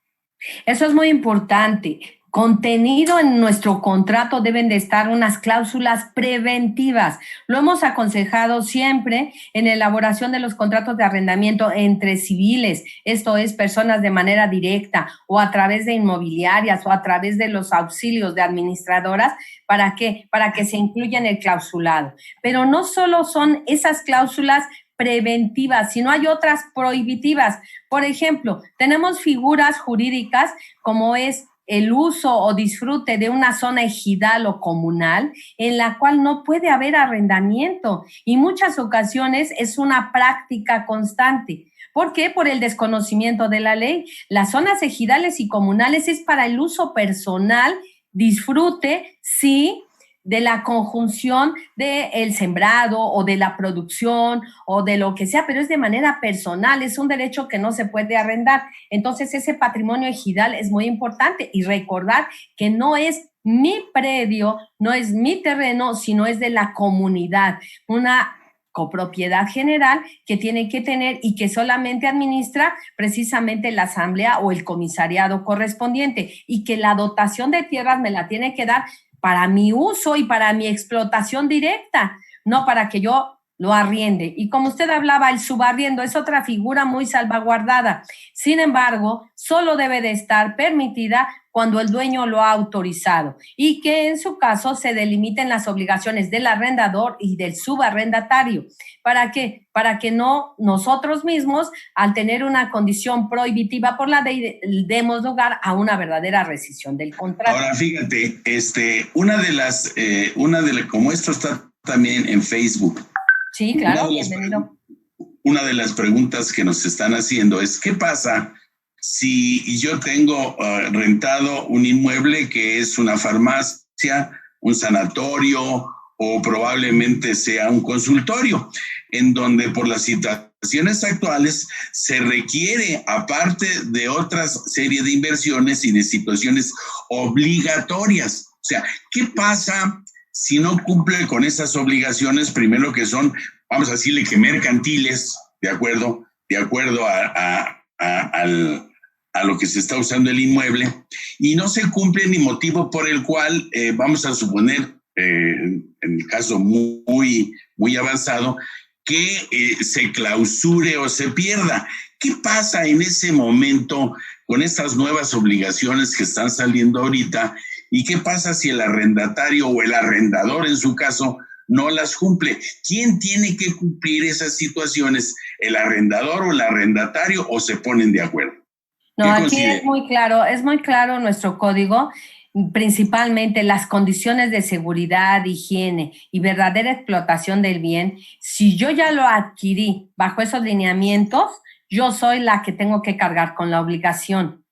Eso es muy importante. Contenido en nuestro contrato deben de estar unas cláusulas preventivas. Lo hemos aconsejado siempre en la elaboración de los contratos de arrendamiento entre civiles, esto es, personas de manera directa o a través de inmobiliarias o a través de los auxilios de administradoras. ¿Para qué? Para que se incluya en el clausulado. Pero no solo son esas cláusulas preventivas, sino hay otras prohibitivas. Por ejemplo, tenemos figuras jurídicas como es el uso o disfrute de una zona ejidal o comunal en la cual no puede haber arrendamiento y muchas ocasiones es una práctica constante. ¿Por qué? Por el desconocimiento de la ley. Las zonas ejidales y comunales es para el uso personal, disfrute, sí, de la conjunción del sembrado o de la producción o de lo que sea, pero es de manera personal, es un derecho que no se puede arrendar. Entonces, ese patrimonio ejidal es muy importante y recordar que no es mi predio, no es mi terreno, sino es de la comunidad, una copropiedad general que tiene que tener y que solamente administra precisamente la asamblea o el comisariado correspondiente y que la dotación de tierras me la tiene que dar para mi uso y para mi explotación directa, no para que yo lo arriende. Y como usted hablaba, el subarriendo es otra figura muy salvaguardada. Sin embargo, solo debe de estar permitida cuando el dueño lo ha autorizado y que en su caso se delimiten las obligaciones del arrendador y del subarrendatario. ¿Para qué? Para que no nosotros mismos, al tener una condición prohibitiva por la ley, demos lugar a una verdadera rescisión del contrato. Ahora, fíjate, como esto está también en Facebook. Sí, claro, bienvenido. Una de las preguntas que nos están haciendo es, ¿qué pasa si yo tengo rentado un inmueble que es una farmacia, un sanatorio o probablemente sea un consultorio, en donde por las situaciones actuales se requiere, aparte de otras serie de inversiones y de situaciones obligatorias? O sea, ¿qué pasa si no cumple con esas obligaciones, primero que son vamos a decirle que mercantiles, de acuerdo a lo que se está usando el inmueble, y no se cumple ni motivo por el cual, vamos a suponer, en el caso muy avanzado, que se clausure o se pierda. ¿Qué pasa en ese momento con estas nuevas obligaciones que están saliendo ahorita? ¿Y qué pasa si el arrendatario o el arrendador, en su caso, no las cumple? ¿Quién tiene que cumplir esas situaciones? ¿El arrendador o el arrendatario, o se ponen de acuerdo? No, aquí es muy claro nuestro código, principalmente las condiciones de seguridad, higiene y verdadera explotación del bien. Si yo ya lo adquirí bajo esos lineamientos, yo soy la que tengo que cargar con la obligación.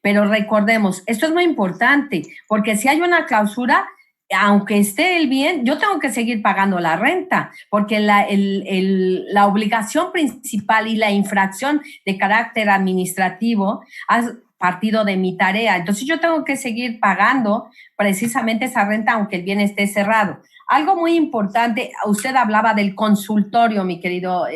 Pero recordemos, esto es muy importante, porque si hay una clausura, aunque esté el bien, yo tengo que seguir pagando la renta, porque la obligación principal y la infracción de carácter administrativo ha partido de mi tarea. Entonces yo tengo que seguir pagando precisamente esa renta, aunque el bien esté cerrado. Algo muy importante, usted hablaba del consultorio, mi querido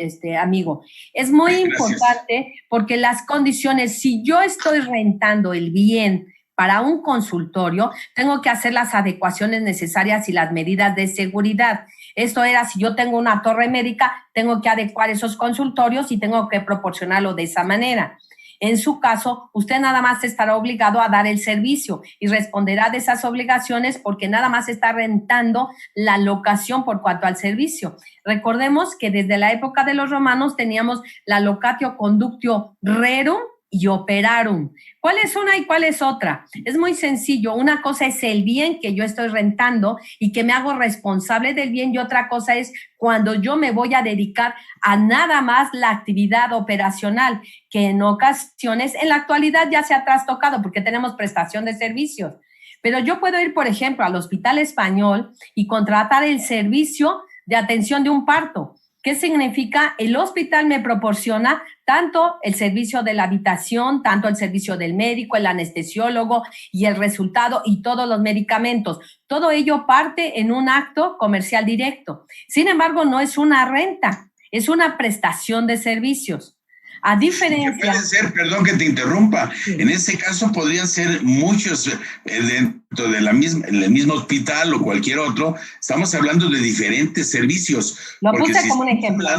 amigo. Es muy importante porque las condiciones, si yo estoy rentando el bien para un consultorio, tengo que hacer las adecuaciones necesarias y las medidas de seguridad. Esto era, si yo tengo una torre médica, tengo que adecuar esos consultorios y tengo que proporcionarlo de esa manera. En su caso, usted nada más estará obligado a dar el servicio y responderá de esas obligaciones porque nada más está rentando la locación por cuanto al servicio. Recordemos que desde la época de los romanos teníamos la locatio conductio rerum y operarum. ¿Cuál es una y cuál es otra? Es muy sencillo. Una cosa es el bien que yo estoy rentando y que me hago responsable del bien, y otra cosa es cuando yo me voy a dedicar a nada más la actividad operacional, que en ocasiones, en la actualidad ya se ha trastocado porque tenemos prestación de servicios. Pero yo puedo ir, por ejemplo, al Hospital Español y contratar el servicio de atención de un parto. ¿Qué significa? El hospital me proporciona tanto el servicio de la habitación, tanto el servicio del médico, el anestesiólogo y el resultado y todos los medicamentos. Todo ello parte en un acto comercial directo. Sin embargo, no es una renta, es una prestación de servicios. A diferencia... ¿Qué puede ser? Perdón que te interrumpa. Sí. En este caso podrían ser muchos dentro de el mismo hospital o cualquier otro. Estamos hablando de diferentes servicios. Lo puse como un ejemplo.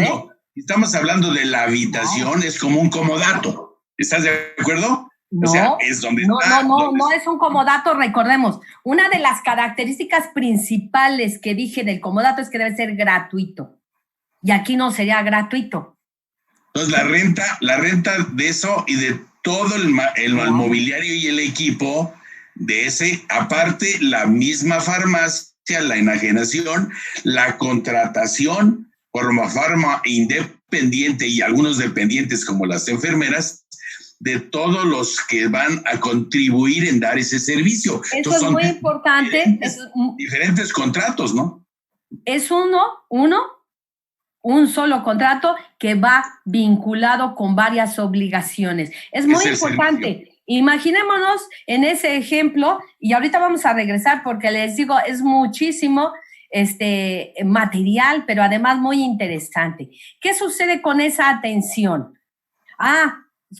Estamos hablando de la habitación, es como un comodato. ¿Estás de acuerdo? No, o sea, es donde no es un comodato. Recordemos, una de las características principales que dije del comodato es que debe ser gratuito. Y aquí no sería gratuito. Entonces, la renta de eso y de todo el mobiliario y el equipo de ese, aparte la misma farmacia, la enajenación, la contratación por farma independiente y algunos dependientes como las enfermeras, de todos los que van a contribuir en dar ese servicio. Eso entonces, es muy importante. Diferentes contratos, ¿no? Es un solo contrato que va vinculado con varias obligaciones. Es muy importante. Servicio. Imaginémonos en ese ejemplo, y ahorita vamos a regresar porque les digo, es muchísimo material, pero además muy interesante. ¿Qué sucede con esa atención?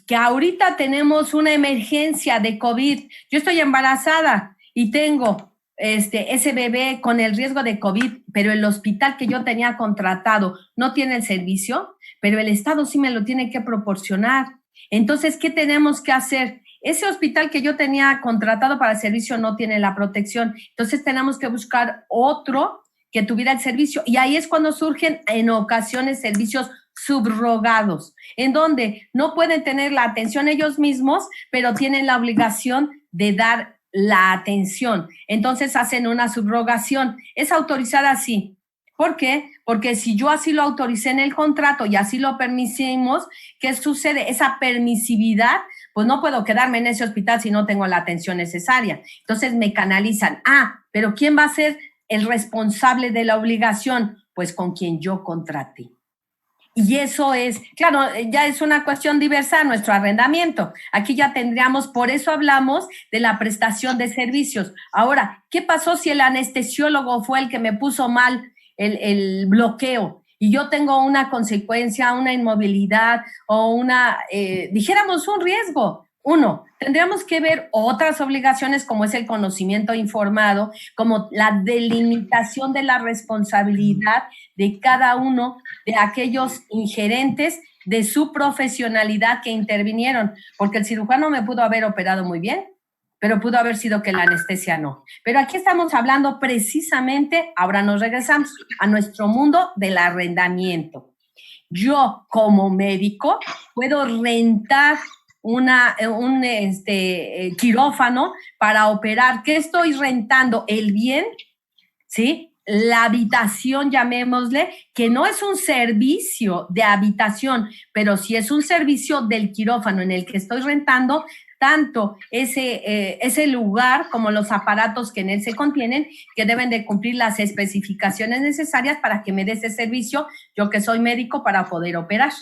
Que ahorita tenemos una emergencia de COVID. Yo estoy embarazada y tengo ese bebé con el riesgo de COVID, pero el hospital que yo tenía contratado no tiene el servicio, pero el Estado sí me lo tiene que proporcionar. Entonces, ¿qué tenemos que hacer? Ese hospital que yo tenía contratado para el servicio no tiene la protección, entonces tenemos que buscar otro que tuviera el servicio, y ahí es cuando surgen en ocasiones servicios subrogados, en donde no pueden tener la atención ellos mismos, pero tienen la obligación de dar la atención. Entonces hacen una subrogación. Es autorizada así. ¿Por qué? Porque si yo así lo autoricé en el contrato y así lo permitimos, ¿qué sucede? Esa permisividad, pues no puedo quedarme en ese hospital si no tengo la atención necesaria. Entonces me canalizan. Pero ¿quién va a ser el responsable de la obligación? Pues con quien yo contraté. Y eso es, claro, ya es una cuestión diversa nuestro arrendamiento. Aquí ya tendríamos, por eso hablamos de la prestación de servicios. Ahora, ¿qué pasó si el anestesiólogo fue el que me puso mal el bloqueo? y yo tengo una consecuencia, una inmovilidad o dijéramos un riesgo. Uno, tendríamos que ver otras obligaciones como es el conocimiento informado, como la delimitación de la responsabilidad de cada uno de aquellos ingerentes de su profesionalidad que intervinieron, porque el cirujano me pudo haber operado muy bien, pero pudo haber sido que la anestesia no. Pero aquí estamos hablando precisamente, ahora nos regresamos a nuestro mundo del arrendamiento. Yo como médico puedo rentar un quirófano para operar. ¿Qué estoy rentando? El bien, ¿sí? La habitación, llamémosle, que no es un servicio de habitación, pero sí es un servicio del quirófano en el que estoy rentando tanto ese lugar como los aparatos que en él se contienen, que deben de cumplir las especificaciones necesarias para que me dé ese servicio, yo que soy médico, para poder operar.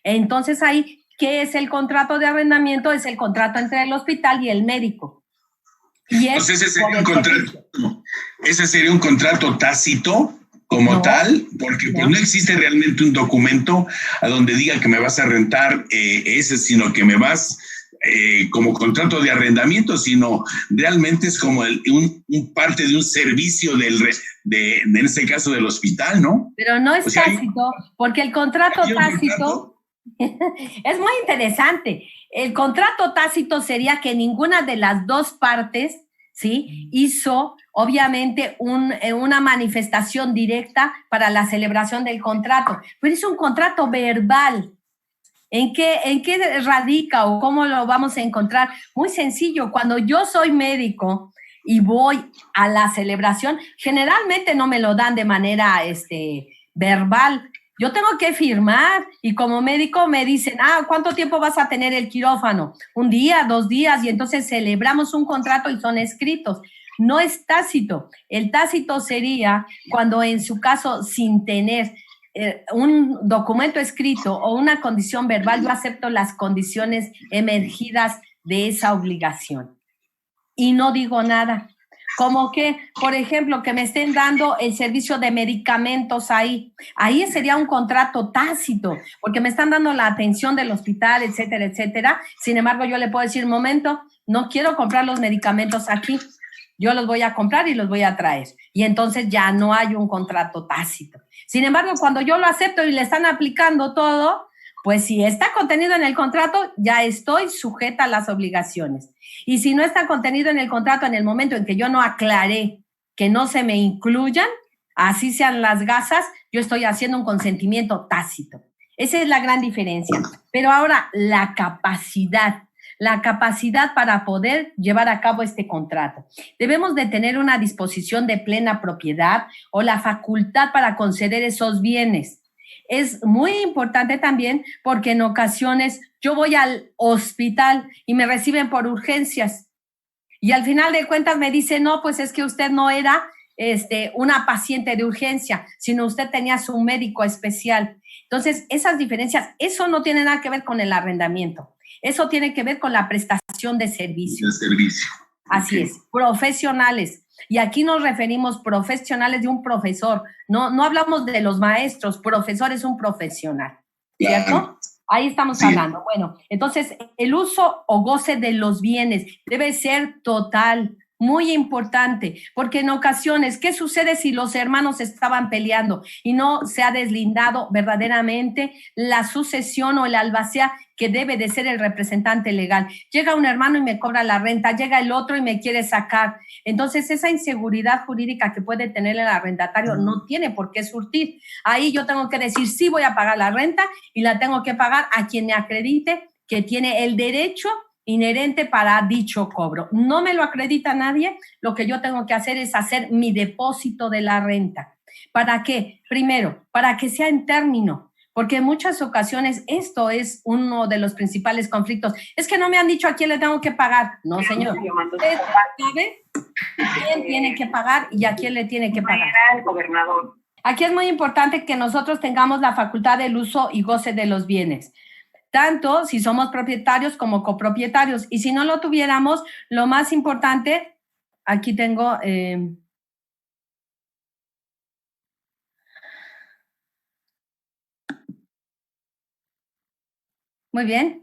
Entonces ahí, ¿qué es el contrato de arrendamiento? Es el contrato entre el hospital y el médico. Y pues ese sería un contrato tácito como tal, porque pues no existe realmente un documento a donde diga que me vas a rentar sino que me vas como contrato de arrendamiento, sino realmente es como un parte de un servicio en este caso del hospital, ¿no? Pero no es tácito, porque el contrato tácito es muy interesante. El contrato tácito sería que ninguna de las dos partes, ¿sí?, hizo obviamente una manifestación directa para la celebración del contrato, pero es un contrato verbal. ¿En qué radica o cómo lo vamos a encontrar? Muy sencillo, cuando yo soy médico y voy a la celebración, generalmente no me lo dan de manera verbal. Yo tengo que firmar y como médico me dicen, ¿cuánto tiempo vas a tener el quirófano? 1 día, 2 días, y entonces celebramos un contrato y son escritos. No es tácito. El tácito sería cuando en su caso, sin tener un documento escrito o una condición verbal, yo acepto las condiciones emergidas de esa obligación y no digo nada. Como que, por ejemplo, que me estén dando el servicio de medicamentos ahí sería un contrato tácito, porque me están dando la atención del hospital, etcétera, etcétera. Sin embargo, yo le puedo decir, momento, no quiero comprar los medicamentos aquí, yo los voy a comprar y los voy a traer. Y entonces ya no hay un contrato tácito. Sin embargo, cuando yo lo acepto y le están aplicando todo, pues si está contenido en el contrato, ya estoy sujeta a las obligaciones. Y si no está contenido en el contrato en el momento en que yo no aclaré que no se me incluyan, así sean las gasas, yo estoy haciendo un consentimiento tácito. Esa es la gran diferencia. Pero ahora, la capacidad para poder llevar a cabo este contrato. Debemos de tener una disposición de plena propiedad o la facultad para conceder esos bienes. Es muy importante también porque en ocasiones yo voy al hospital y me reciben por urgencias y al final de cuentas me dicen, no, pues es que usted no era una paciente de urgencia, sino usted tenía su médico especial. Entonces, esas diferencias, eso no tiene nada que ver con el arrendamiento. Eso tiene que ver con la prestación de servicios. Así es, profesionales. Y aquí nos referimos profesionales de un profesor. No hablamos de los maestros, profesor es un profesional, ¿cierto? Claro. Ahí estamos hablando. Bueno, entonces el uso o goce de los bienes debe ser total, muy importante, porque en ocasiones, ¿qué sucede si los hermanos estaban peleando y no se ha deslindado verdaderamente la sucesión o el albacea que debe de ser el representante legal? Llega un hermano y me cobra la renta, llega el otro y me quiere sacar. Entonces, esa inseguridad jurídica que puede tener el arrendatario no tiene por qué surtir. Ahí yo tengo que decir, sí voy a pagar la renta y la tengo que pagar a quien me acredite que tiene el derecho inherente para dicho cobro. No me lo acredita nadie, lo que yo tengo que hacer es hacer mi depósito de la renta. ¿Para qué? Primero, para que sea en término, porque en muchas ocasiones esto es uno de los principales conflictos. Es que no me han dicho a quién le tengo que pagar. No, señor. ¿Usted sabe quién tiene que pagar y a quién le tiene que pagar? El gobernador. Aquí es muy importante que nosotros tengamos la facultad del uso y goce de los bienes, tanto si somos propietarios como copropietarios. Y si no lo tuviéramos, lo más importante, aquí tengo... Muy bien.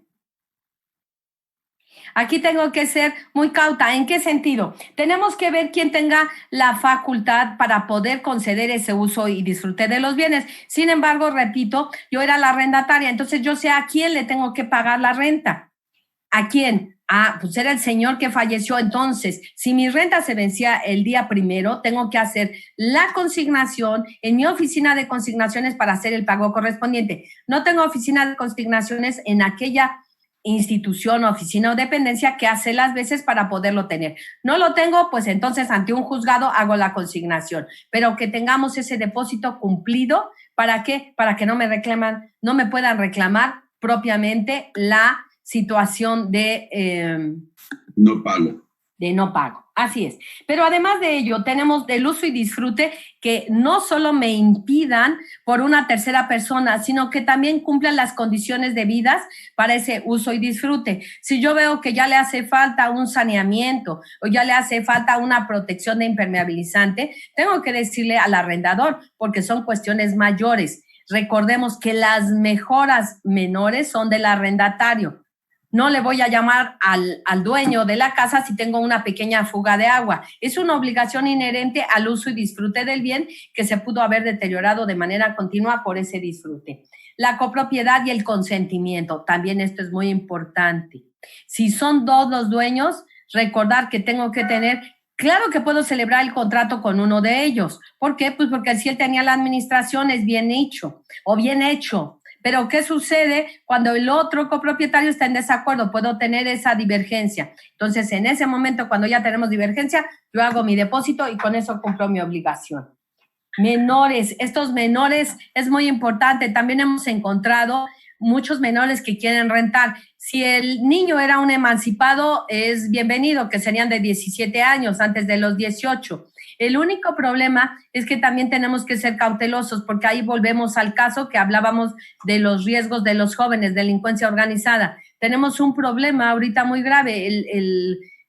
Aquí tengo que ser muy cauta. ¿En qué sentido? Tenemos que ver quién tenga la facultad para poder conceder ese uso y disfrute de los bienes. Sin embargo, repito, yo era la arrendataria, entonces yo sé a quién le tengo que pagar la renta. ¿A quién? Ah, pues era el señor que falleció. Entonces, si mi renta se vencía el día primero, tengo que hacer la consignación en mi oficina de consignaciones para hacer el pago correspondiente. No tengo oficina de consignaciones en aquella institución, oficina o dependencia que hace las veces para poderlo tener. No lo tengo, pues entonces ante un juzgado hago la consignación, pero que tengamos ese depósito cumplido. ¿Para qué? Para que no me puedan reclamar propiamente la situación de no pago. Así es. Pero además de ello, tenemos el uso y disfrute que no solo me impidan por una tercera persona, sino que también cumplan las condiciones debidas para ese uso y disfrute. Si yo veo que ya le hace falta un saneamiento o ya le hace falta una protección de impermeabilizante, tengo que decirle al arrendador, porque son cuestiones mayores. Recordemos que las mejoras menores son del arrendatario. No le voy a llamar al dueño de la casa si tengo una pequeña fuga de agua. Es una obligación inherente al uso y disfrute del bien que se pudo haber deteriorado de manera continua por ese disfrute. La copropiedad y el consentimiento, también esto es muy importante. Si son dos los dueños, recordar que tengo que tener, claro que puedo celebrar el contrato con uno de ellos. ¿Por qué? Pues porque si él tenía la administración es bien hecho o bien hecho. Pero ¿qué sucede cuando el otro copropietario está en desacuerdo? Puedo tener esa divergencia. Entonces, en ese momento, cuando ya tenemos divergencia, yo hago mi depósito y con eso cumplo mi obligación. Menores, estos menores es muy importante. También hemos encontrado muchos menores que quieren rentar. Si el niño era un emancipado, es bienvenido, que serían de 17 años, antes de los 18. El único problema es que también tenemos que ser cautelosos, porque ahí volvemos al caso que hablábamos de los riesgos de los jóvenes, delincuencia organizada. Tenemos un problema ahorita muy grave,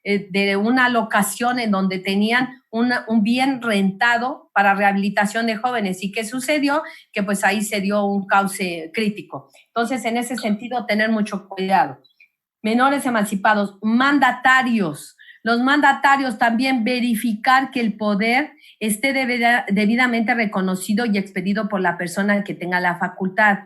de una locación en donde tenían un bien rentado para rehabilitación de jóvenes. ¿Y qué sucedió? Que pues ahí se dio un cauce crítico. Entonces, en ese sentido, tener mucho cuidado. Menores emancipados, mandatarios. Los mandatarios también verificar que el poder esté debidamente reconocido y expedido por la persona que tenga la facultad.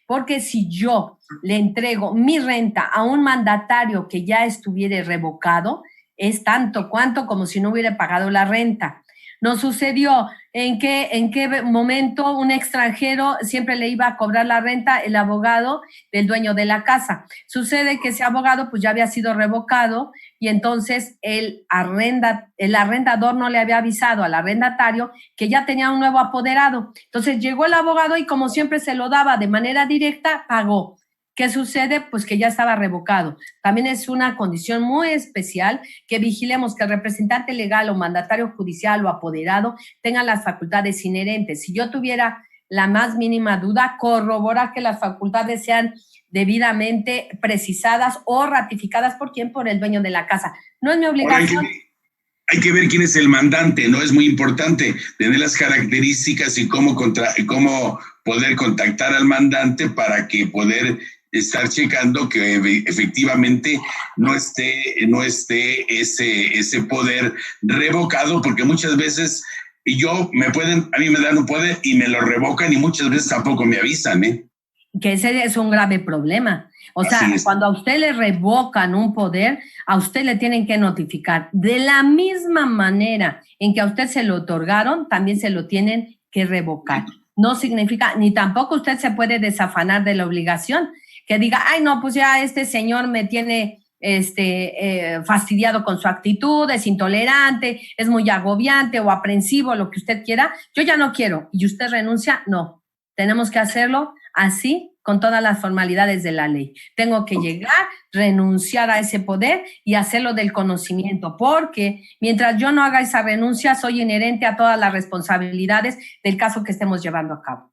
Porque si yo le entrego mi renta a un mandatario que ya estuviera revocado, es tanto cuanto como si no hubiera pagado la renta. Nos sucedió en qué momento un extranjero siempre le iba a cobrar la renta el abogado del dueño de la casa. Sucede que ese abogado pues ya había sido revocado y entonces el arrendador no le había avisado al arrendatario que ya tenía un nuevo apoderado. Entonces llegó el abogado y como siempre se lo daba de manera directa, pagó. ¿Qué sucede? Pues que ya estaba revocado. También es una condición muy especial que vigilemos que el representante legal o mandatario judicial o apoderado tenga las facultades inherentes. Si yo tuviera la más mínima duda, corroborar que las facultades sean debidamente precisadas o ratificadas por quién, por el dueño de la casa. No es mi obligación. Hay que ver quién es el mandante, ¿no? Es muy importante tener las características y cómo poder contactar al mandante para que poder estar checando que efectivamente no esté ese poder revocado, porque muchas veces a mí me dan un poder y me lo revocan y muchas veces tampoco me avisan, ¿eh? Que ese es un grave problema. O sea, cuando a usted le revocan un poder, a usted le tienen que notificar. De la misma manera en que a usted se lo otorgaron, también se lo tienen que revocar. No significa, ni tampoco usted se puede desafanar de la obligación, que diga, ay, no, pues ya este señor me tiene fastidiado con su actitud, es intolerante, es muy agobiante o aprensivo, lo que usted quiera. Yo ya no quiero. ¿Y usted renuncia? No. Tenemos que hacerlo así, con todas las formalidades de la ley. Tengo que llegar, renunciar a ese poder y hacerlo del conocimiento, porque mientras yo no haga esa renuncia, soy inherente a todas las responsabilidades del caso que estemos llevando a cabo.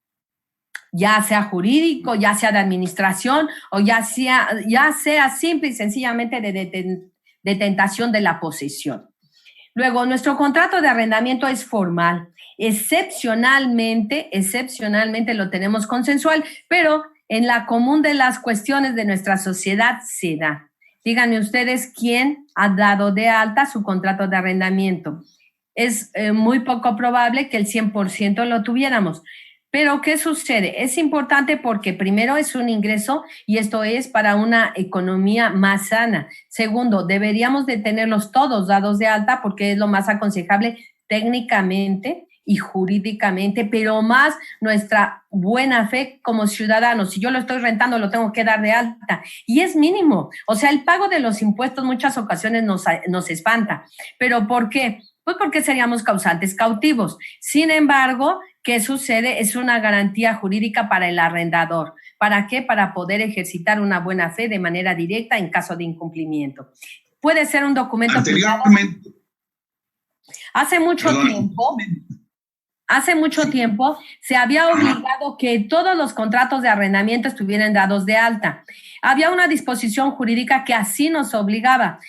Ya sea jurídico, ya sea de administración o ya sea simple y sencillamente de tentación de la posesión. Luego, nuestro contrato de arrendamiento es formal. Excepcionalmente lo tenemos consensual, pero en la común de las cuestiones de nuestra sociedad se da. Díganme ustedes quién ha dado de alta su contrato de arrendamiento. Es muy poco probable que el 100% lo tuviéramos. Pero, ¿qué sucede? Es importante porque primero es un ingreso y esto es para una economía más sana. Segundo, deberíamos de tenerlos todos dados de alta porque es lo más aconsejable técnicamente y jurídicamente, pero más nuestra buena fe como ciudadanos. Si yo lo estoy rentando, lo tengo que dar de alta. Y es mínimo. O sea, el pago de los impuestos muchas ocasiones nos espanta. ¿Pero por qué? Pues porque seríamos causantes cautivos. Sin embargo, ¿qué sucede? Es una garantía jurídica para el arrendador. ¿Para qué? Para poder ejercitar una buena fe de manera directa en caso de incumplimiento. Puede ser un documento anteriormente. Hace mucho tiempo se había obligado que todos los contratos de arrendamiento estuvieran dados de alta. Había una disposición jurídica que así nos obligaba,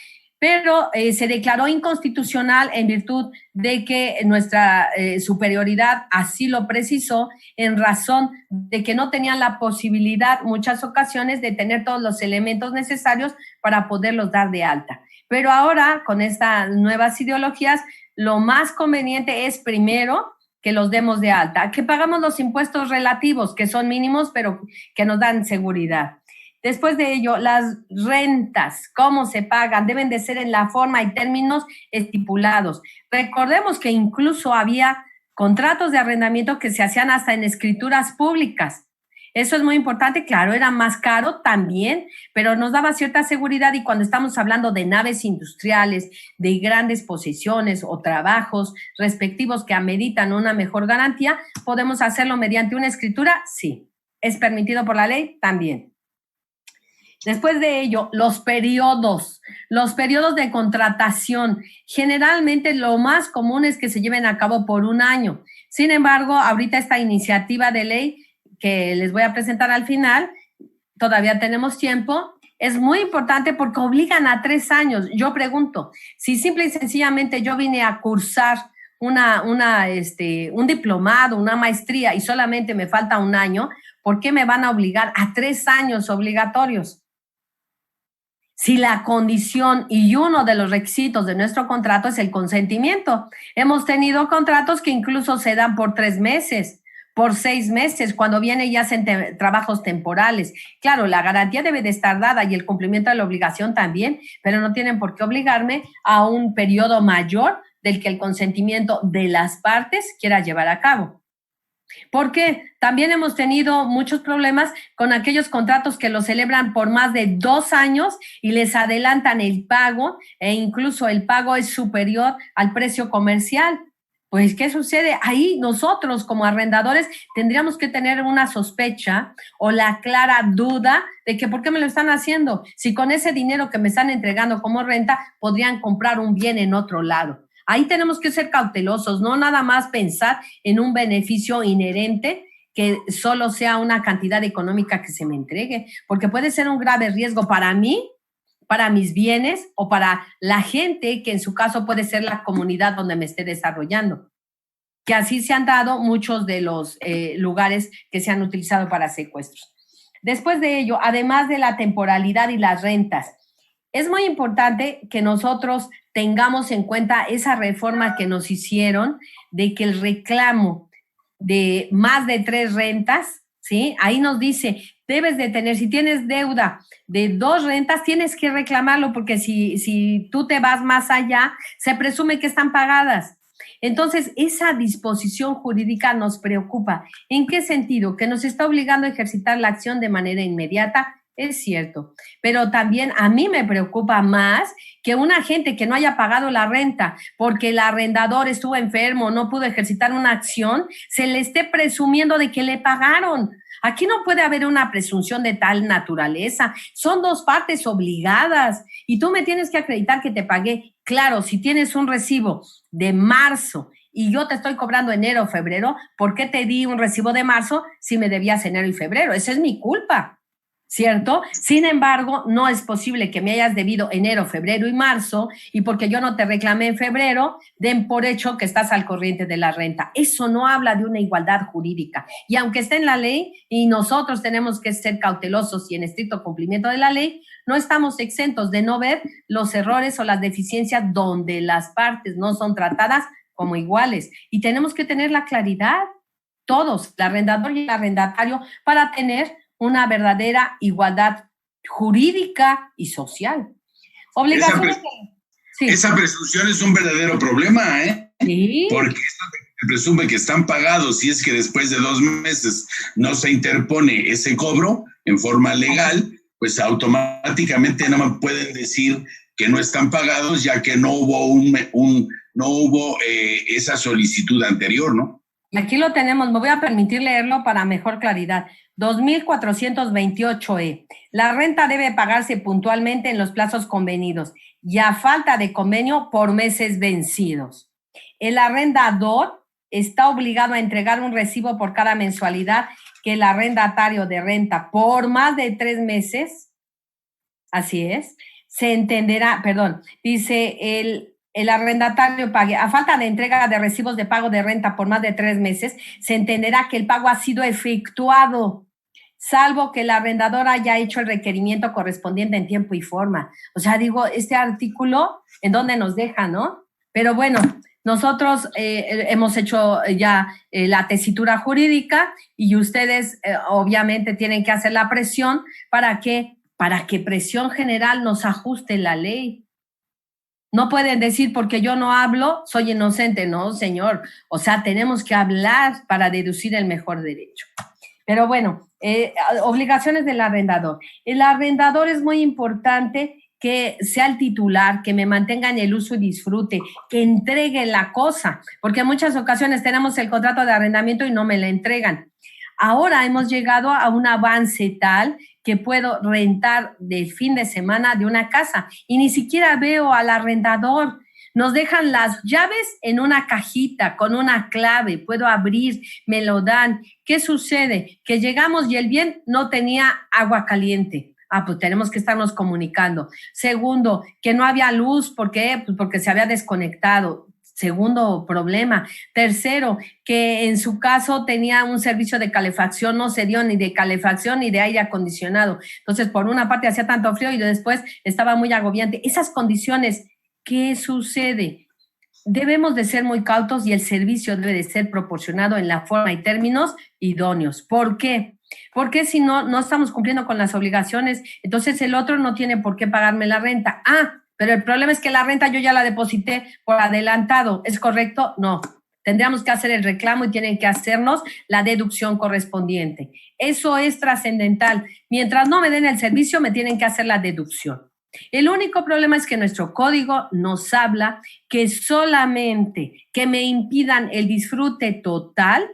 pero se declaró inconstitucional en virtud de que nuestra superioridad así lo precisó, en razón de que no tenían la posibilidad muchas ocasiones de tener todos los elementos necesarios para poderlos dar de alta. Pero ahora, con estas nuevas ideologías, lo más conveniente es primero que los demos de alta, que pagamos los impuestos relativos, que son mínimos, pero que nos dan seguridad. Después de ello, las rentas, ¿cómo se pagan? Deben de ser en la forma y términos estipulados. Recordemos que incluso había contratos de arrendamiento que se hacían hasta en escrituras públicas. Eso es muy importante, claro, era más caro también, pero nos daba cierta seguridad, y cuando estamos hablando de naves industriales, de grandes posesiones o trabajos respectivos que ameritan una mejor garantía, ¿podemos hacerlo mediante una escritura? Sí. ¿Es permitido por la ley? También. Después de ello, los periodos de contratación. Generalmente lo más común es que se lleven a cabo por un año. Sin embargo, ahorita esta iniciativa de ley que les voy a presentar al final, todavía tenemos tiempo, es muy importante porque obligan a 3 años. Yo pregunto, si simple y sencillamente yo vine a cursar un diplomado, una maestría y solamente me falta un año, ¿por qué me van a obligar a 3 años obligatorios? Si la condición y uno de los requisitos de nuestro contrato es el consentimiento. Hemos tenido contratos que incluso se dan por 3 meses, por 6 meses, cuando viene ya hacen trabajos temporales. Claro, la garantía debe de estar dada y el cumplimiento de la obligación también, pero no tienen por qué obligarme a un periodo mayor del que el consentimiento de las partes quiera llevar a cabo. Porque también hemos tenido muchos problemas con aquellos contratos que los celebran por más de 2 años y les adelantan el pago, e incluso el pago es superior al precio comercial. Pues, ¿qué sucede? Ahí nosotros como arrendadores tendríamos que tener una sospecha o la clara duda de que ¿por qué me lo están haciendo? Si con ese dinero que me están entregando como renta podrían comprar un bien en otro lado. Ahí tenemos que ser cautelosos, no nada más pensar en un beneficio inherente que solo sea una cantidad económica que se me entregue, porque puede ser un grave riesgo para mí, para mis bienes o para la gente que en su caso puede ser la comunidad donde me esté desarrollando. Que así se han dado muchos de los lugares que se han utilizado para secuestros. Después de ello, además de la temporalidad y las rentas, es muy importante que nosotros tengamos en cuenta esa reforma que nos hicieron de que el reclamo de más de 3 rentas, ¿sí? Ahí nos dice, debes de tener, si tienes deuda de 2 rentas, tienes que reclamarlo porque si tú te vas más allá, se presume que están pagadas. Entonces, esa disposición jurídica nos preocupa. ¿En qué sentido? Que nos está obligando a ejercitar la acción de manera inmediata. Es cierto, pero también a mí me preocupa más que una gente que no haya pagado la renta porque el arrendador estuvo enfermo, no pudo ejercitar una acción, se le esté presumiendo de que le pagaron. Aquí no puede haber una presunción de tal naturaleza. Son 2 partes obligadas y tú me tienes que acreditar que te pagué. Claro, si tienes un recibo de marzo y yo te estoy cobrando enero o febrero, ¿por qué te di un recibo de marzo si me debías enero y febrero? Esa es mi culpa. ¿cierto? Sin embargo, no es posible que me hayas debido enero, febrero y marzo, y porque yo no te reclamé en febrero, den por hecho que estás al corriente de la renta. Eso no habla de una igualdad jurídica. Y aunque esté en la ley, y nosotros tenemos que ser cautelosos y en estricto cumplimiento de la ley, no estamos exentos de no ver los errores o las deficiencias donde las partes no son tratadas como iguales. Y tenemos que tener la claridad, todos, el arrendador y el arrendatario, para tener una verdadera igualdad jurídica y social. Esa presunción es un verdadero problema, ¿eh? Sí. Porque se presume que están pagados y es que después de 2 meses no se interpone ese cobro en forma legal, pues automáticamente no me pueden decir que no están pagados ya que no hubo esa solicitud anterior, ¿no? Aquí lo tenemos, me voy a permitir leerlo para mejor claridad. 2428E. La renta debe pagarse puntualmente en los plazos convenidos y a falta de convenio por meses vencidos. El arrendador está obligado a entregar un recibo por cada mensualidad que el arrendatario de renta por más de 3 meses, así es, se entenderá, dice el arrendatario pague, a falta de entrega de recibos de pago de renta por más de 3 meses, se entenderá que el pago ha sido efectuado, salvo que el arrendador haya hecho el requerimiento correspondiente en tiempo y forma. O sea, digo, este artículo, ¿en dónde nos deja, no? Pero bueno, nosotros hemos hecho ya la tesitura jurídica y ustedes obviamente tienen que hacer la presión para que presión general nos ajuste la ley. No pueden decir porque yo no hablo, soy inocente. No, señor. O sea, tenemos que hablar para deducir el mejor derecho. Pero bueno, obligaciones del arrendador. El arrendador es muy importante que sea el titular, que me mantenga en el uso y disfrute, que entregue la cosa, porque en muchas ocasiones tenemos el contrato de arrendamiento y no me la entregan. Ahora hemos llegado a un avance tal que puedo rentar de fin de semana de una casa y ni siquiera veo al arrendador. Nos dejan las llaves en una cajita con una clave, puedo abrir, me lo dan. ¿Qué sucede? Que llegamos y el bien no tenía agua caliente. Pues tenemos que estarnos comunicando. Segundo, que no había luz. ¿Por qué? Pues porque se había desconectado. Segundo problema. Tercero, que en su caso tenía un servicio de calefacción, no se dio ni de calefacción ni de aire acondicionado. Entonces, por una parte hacía tanto frío y después estaba muy agobiante. Esas condiciones, ¿qué sucede? Debemos de ser muy cautos y el servicio debe de ser proporcionado en la forma y términos idóneos. ¿Por qué? Porque si no estamos cumpliendo con las obligaciones, entonces el otro no tiene por qué pagarme la renta. Pero el problema es que la renta yo ya la deposité por adelantado. ¿Es correcto? No. Tendríamos que hacer el reclamo y tienen que hacernos la deducción correspondiente. Eso es trascendental. Mientras no me den el servicio, me tienen que hacer la deducción. El único problema es que nuestro código nos habla que solamente que me impidan el disfrute total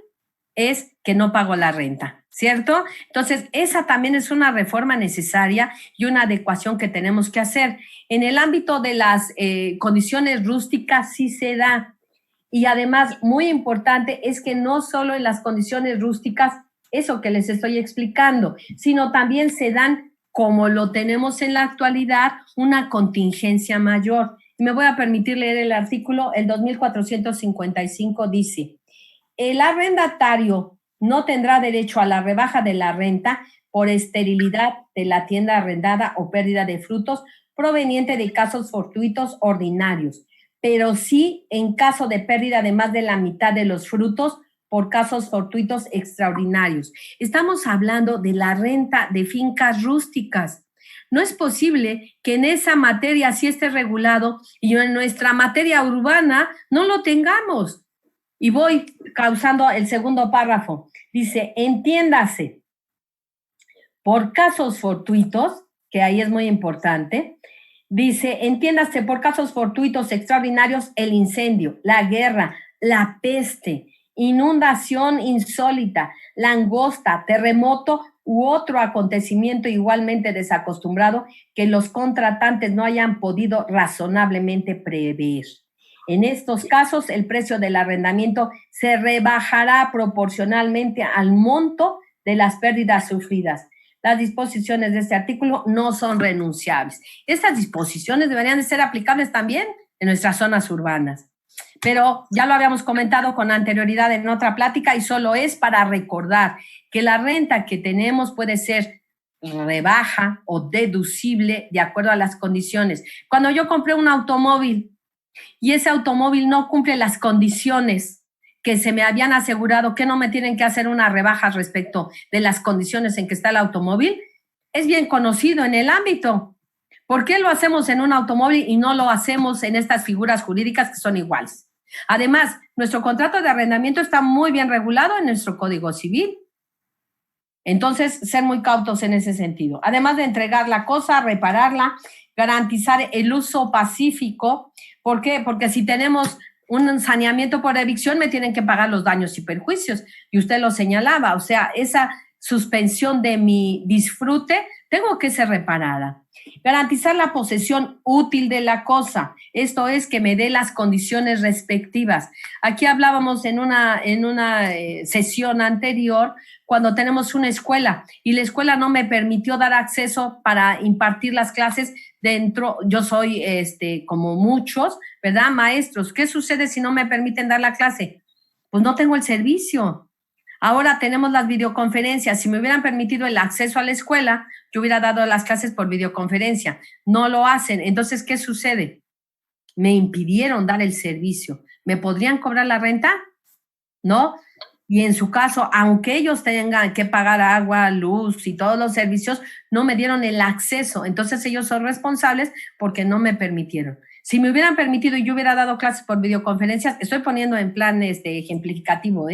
es que no pago la renta, ¿cierto? Entonces, esa también es una reforma necesaria y una adecuación que tenemos que hacer. En el ámbito de las condiciones rústicas sí se da. Y además, muy importante es que no solo en las condiciones rústicas, eso que les estoy explicando, sino también se dan, como lo tenemos en la actualidad, una contingencia mayor. Y me voy a permitir leer el artículo, el 2455 dice: el arrendatario no tendrá derecho a la rebaja de la renta por esterilidad de la tienda arrendada o pérdida de frutos proveniente de casos fortuitos ordinarios, pero sí en caso de pérdida de más de la mitad de los frutos por casos fortuitos extraordinarios. Estamos hablando de la renta de fincas rústicas. No es posible que en esa materia sí esté regulado y en nuestra materia urbana no lo tengamos. Y voy causando el segundo párrafo. Dice, entiéndase, por casos fortuitos, que ahí es muy importante, dice, entiéndase por casos fortuitos extraordinarios el incendio, la guerra, la peste, inundación insólita, langosta, terremoto u otro acontecimiento igualmente desacostumbrado que los contratantes no hayan podido razonablemente prever. En estos casos, el precio del arrendamiento se rebajará proporcionalmente al monto de las pérdidas sufridas. las disposiciones de este artículo no son renunciables. Estas disposiciones deberían de ser aplicables también en nuestras zonas urbanas. Pero ya lo habíamos comentado con anterioridad en otra plática y solo es para recordar que la renta que tenemos puede ser rebaja o deducible de acuerdo a las condiciones. Cuando yo compré un automóvil y ese automóvil no cumple las condiciones que se me habían asegurado, que no me tienen que hacer una rebaja respecto de las condiciones en que está el automóvil, es bien conocido en el ámbito. ¿Por qué lo hacemos en un automóvil y no lo hacemos en estas figuras jurídicas que son iguales? Además, nuestro contrato de arrendamiento está muy bien regulado en nuestro Código Civil. Entonces, ser muy cautos en ese sentido. Además de entregar la cosa, repararla, garantizar el uso pacífico. ¿Por qué? Porque si tenemos un saneamiento por evicción, me tienen que pagar los daños y perjuicios. Y usted lo señalaba, o sea, esa suspensión de mi disfrute, tengo que ser reparada. Garantizar la posesión útil de la cosa, esto es que me dé las condiciones respectivas. Aquí hablábamos en una sesión anterior cuando tenemos una escuela y la escuela no me permitió dar acceso para impartir las clases dentro. Yo soy, como muchos, ¿verdad? Maestros, ¿qué sucede si no me permiten dar la clase? Pues no tengo el servicio. Ahora tenemos las videoconferencias. Si me hubieran permitido el acceso a la escuela, yo hubiera dado las clases por videoconferencia. No lo hacen. Entonces, ¿qué sucede? Me impidieron dar el servicio. ¿Me podrían cobrar la renta? ¿No? Y en su caso, aunque ellos tengan que pagar agua, luz y todos los servicios, no me dieron el acceso. Entonces, ellos son responsables porque no me permitieron. Si me hubieran permitido y yo hubiera dado clases por videoconferencias, estoy poniendo en plan ejemplificativo,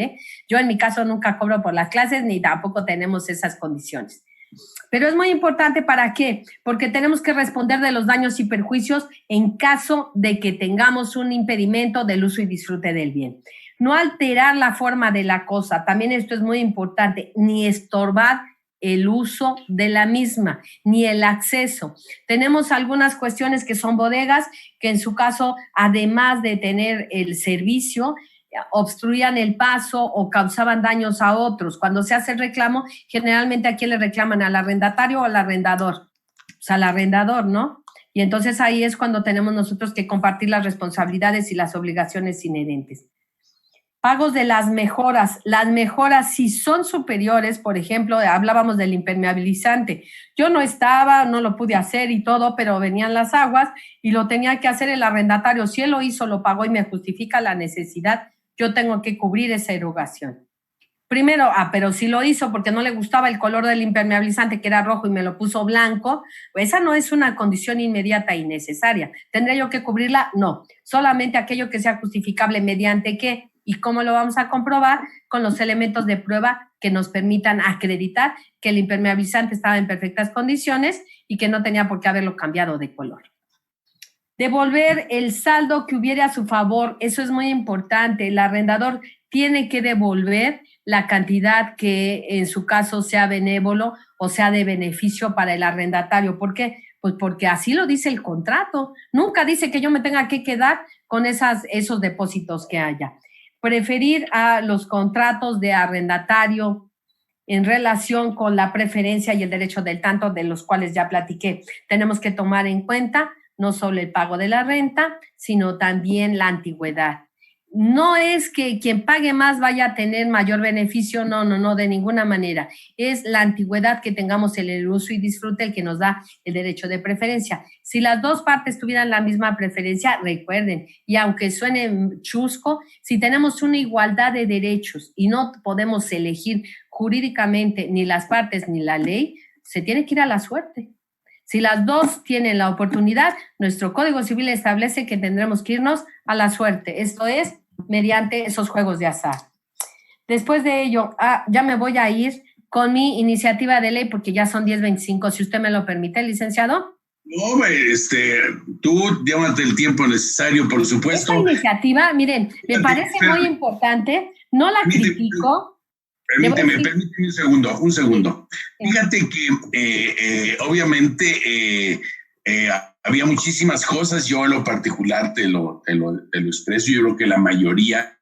Yo en mi caso nunca cobro por las clases ni tampoco tenemos esas condiciones. Pero es muy importante, ¿para qué? Porque tenemos que responder de los daños y perjuicios en caso de que tengamos un impedimento del uso y disfrute del bien. No alterar la forma de la cosa, también esto es muy importante, ni estorbar el uso de la misma, ni el acceso. Tenemos algunas cuestiones que son bodegas, que en su caso, además de tener el servicio, obstruían el paso o causaban daños a otros. Cuando se hace el reclamo, generalmente ¿a quién le reclaman? ¿Al arrendatario o al arrendador? Pues al arrendador, ¿no? Y entonces ahí es cuando tenemos nosotros que compartir las responsabilidades y las obligaciones inherentes. Pagos de las mejoras. Las mejoras, si son superiores, por ejemplo, hablábamos del impermeabilizante. Yo no estaba, no lo pude hacer y todo, pero venían las aguas y lo tenía que hacer el arrendatario. Si él lo hizo, lo pagó y me justifica la necesidad, yo tengo que cubrir esa erogación. Primero, pero si lo hizo porque no le gustaba el color del impermeabilizante, que era rojo, y me lo puso blanco, pues esa no es una condición inmediata y necesaria. ¿Tendría yo que cubrirla? No. Solamente aquello que sea justificable. ¿Mediante qué? ¿Y cómo lo vamos a comprobar? Con los elementos de prueba que nos permitan acreditar que el impermeabilizante estaba en perfectas condiciones y que no tenía por qué haberlo cambiado de color. Devolver el saldo que hubiere a su favor, eso es muy importante. El arrendador tiene que devolver la cantidad que en su caso sea benévolo o sea de beneficio para el arrendatario. ¿Por qué? Pues porque así lo dice el contrato. Nunca dice que yo me tenga que quedar con esos depósitos que haya. Preferir a los contratos de arrendatario en relación con la preferencia y el derecho del tanto, de los cuales ya platiqué. Tenemos que tomar en cuenta no solo el pago de la renta, sino también la antigüedad. No es que quien pague más vaya a tener mayor beneficio, no, de ninguna manera. Es la antigüedad que tengamos en el uso y disfrute el que nos da el derecho de preferencia. Si las dos partes tuvieran la misma preferencia, recuerden, y aunque suene chusco, si tenemos una igualdad de derechos y no podemos elegir jurídicamente ni las partes ni la ley, se tiene que ir a la suerte. Si las dos tienen la oportunidad, nuestro Código Civil establece que tendremos que irnos a la suerte, esto es, mediante esos juegos de azar. Después de ello, ya me voy a ir con mi iniciativa de ley porque ya son 10:25, si usted me lo permite, licenciado. No, tú llévate el tiempo necesario, por supuesto. Esta iniciativa, miren, me parece muy importante, no la critico. Permíteme un segundo. Fíjate que obviamente había muchísimas cosas. Yo en lo particular te lo expreso. Yo creo que la mayoría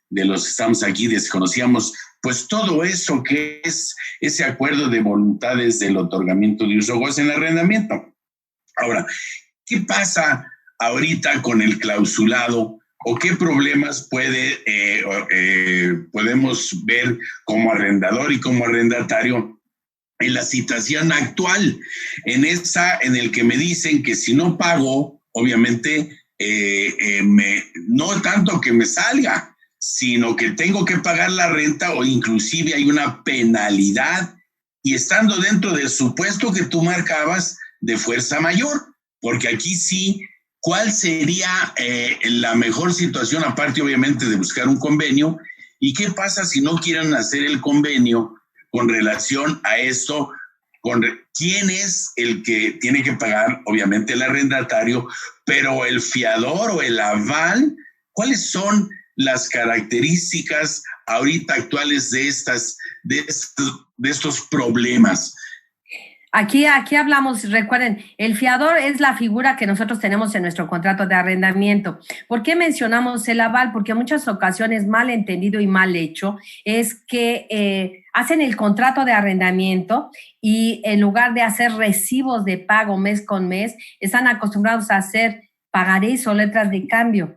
de los que estamos aquí desconocíamos pues todo eso que es ese acuerdo de voluntades del otorgamiento de uso goce en el arrendamiento. Ahora, ¿qué pasa ahorita con el clausulado o qué problemas podemos ver como arrendador y como arrendatario en la situación actual? En el que me dicen que si no pago, obviamente, no tanto que me salga, sino que tengo que pagar la renta o inclusive hay una penalidad y estando dentro del supuesto que tú marcabas de fuerza mayor, porque aquí sí, ¿cuál sería la mejor situación aparte obviamente de buscar un convenio? ¿Y qué pasa si no quieren hacer el convenio con relación a esto? ¿Quién es el que tiene que pagar? Obviamente el arrendatario, pero el fiador o el aval, ¿cuáles son las características ahorita actuales de estos problemas? Aquí hablamos, recuerden, el fiador es la figura que nosotros tenemos en nuestro contrato de arrendamiento. ¿Por qué mencionamos el aval? Porque en muchas ocasiones, mal entendido y mal hecho, es que hacen el contrato de arrendamiento y en lugar de hacer recibos de pago mes con mes, están acostumbrados a hacer pagarés o letras de cambio.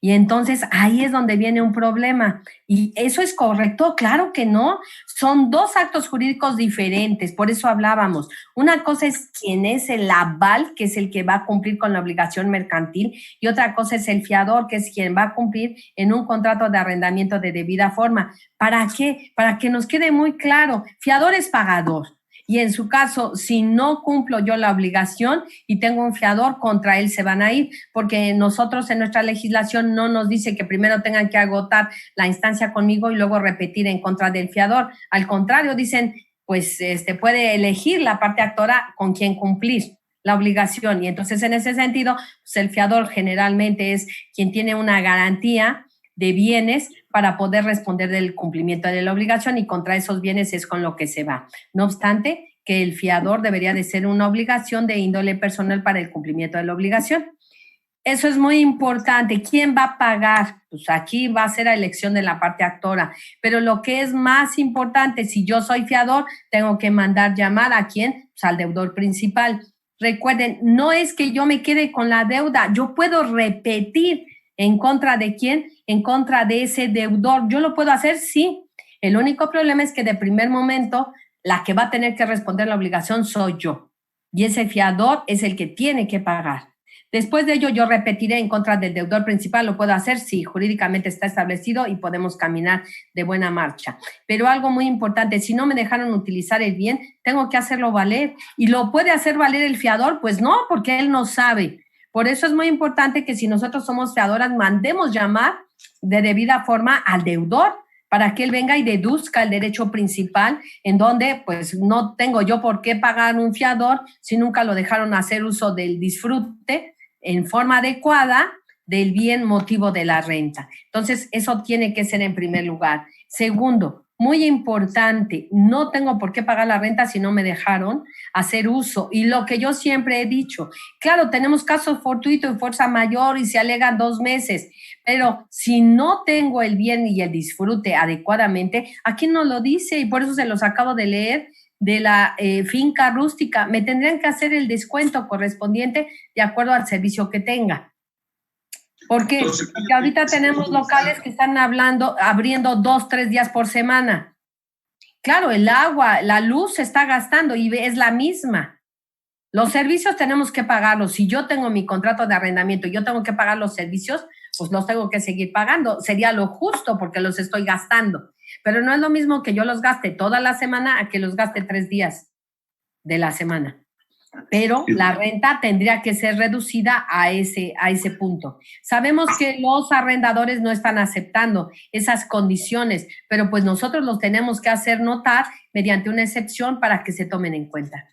Y entonces ahí es donde viene un problema. ¿Y eso es correcto? Claro que no. Son dos actos jurídicos diferentes. Por eso hablábamos. Una cosa es quién es el aval, que es el que va a cumplir con la obligación mercantil. Y otra cosa es el fiador, que es quien va a cumplir en un contrato de arrendamiento de debida forma. ¿Para qué? Para que nos quede muy claro. Fiador es pagador. Y en su caso, si no cumplo yo la obligación y tengo un fiador, contra él se van a ir, porque nosotros en nuestra legislación no nos dice que primero tengan que agotar la instancia conmigo y luego repetir en contra del fiador. Al contrario, dicen, pues puede elegir la parte actora con quien cumplir la obligación. Y entonces, en ese sentido, pues el fiador generalmente es quien tiene una garantía de bienes para poder responder del cumplimiento de la obligación y contra esos bienes es con lo que se va. No obstante, que el fiador debería de ser una obligación de índole personal para el cumplimiento de la obligación. Eso es muy importante. ¿Quién va a pagar? Pues aquí va a ser a elección de la parte actora. Pero lo que es más importante, si yo soy fiador, tengo que mandar llamar ¿a quién? Pues al deudor principal. Recuerden, no es que yo me quede con la deuda. Yo puedo repetir. ¿En contra de quién? En contra de ese deudor. ¿Yo lo puedo hacer? Sí. El único problema es que de primer momento la que va a tener que responder la obligación soy yo. Y ese fiador es el que tiene que pagar. Después de ello yo repetiré en contra del deudor principal. ¿Lo puedo hacer? Sí, jurídicamente está establecido y podemos caminar de buena marcha. Pero algo muy importante, si no me dejaron utilizar el bien, tengo que hacerlo valer. ¿Y lo puede hacer valer el fiador? Pues no, porque él no sabe. Por eso es muy importante que si nosotros somos fiadoras, mandemos llamar de debida forma al deudor para que él venga y deduzca el derecho principal, en donde pues no tengo yo por qué pagar un fiador si nunca lo dejaron hacer uso del disfrute en forma adecuada del bien motivo de la renta. Entonces, eso tiene que ser en primer lugar. Segundo, muy importante, no tengo por qué pagar la renta si no me dejaron hacer uso. Y lo que yo siempre he dicho, claro, tenemos casos fortuitos y fuerza mayor y se alegan 2 meses, pero si no tengo el bien y el disfrute adecuadamente, aquí no lo dice y por eso se los acabo de leer de la finca rústica. Me tendrían que hacer el descuento correspondiente de acuerdo al servicio que tenga. ¿Por qué? Porque ahorita tenemos locales que están abriendo 2, 3 días por semana. Claro, el agua, la luz se está gastando y es la misma. Los servicios tenemos que pagarlos. Si yo tengo mi contrato de arrendamiento y yo tengo que pagar los servicios, pues los tengo que seguir pagando. Sería lo justo porque los estoy gastando. Pero no es lo mismo que yo los gaste toda la semana a que los gaste 3 días de la semana. Pero la renta tendría que ser reducida a ese punto. Sabemos que los arrendadores no están aceptando esas condiciones, pero pues nosotros los tenemos que hacer notar mediante una excepción para que se tomen en cuenta.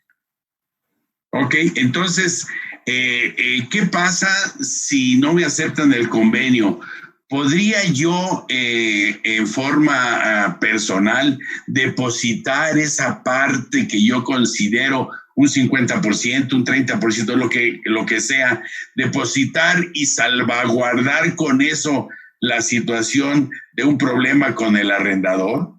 Ok, entonces, ¿qué pasa si no me aceptan el convenio? ¿Podría yo en forma personal depositar esa parte que yo considero un 50%, un 30%, lo que sea, depositar y salvaguardar con eso la situación de un problema con el arrendador?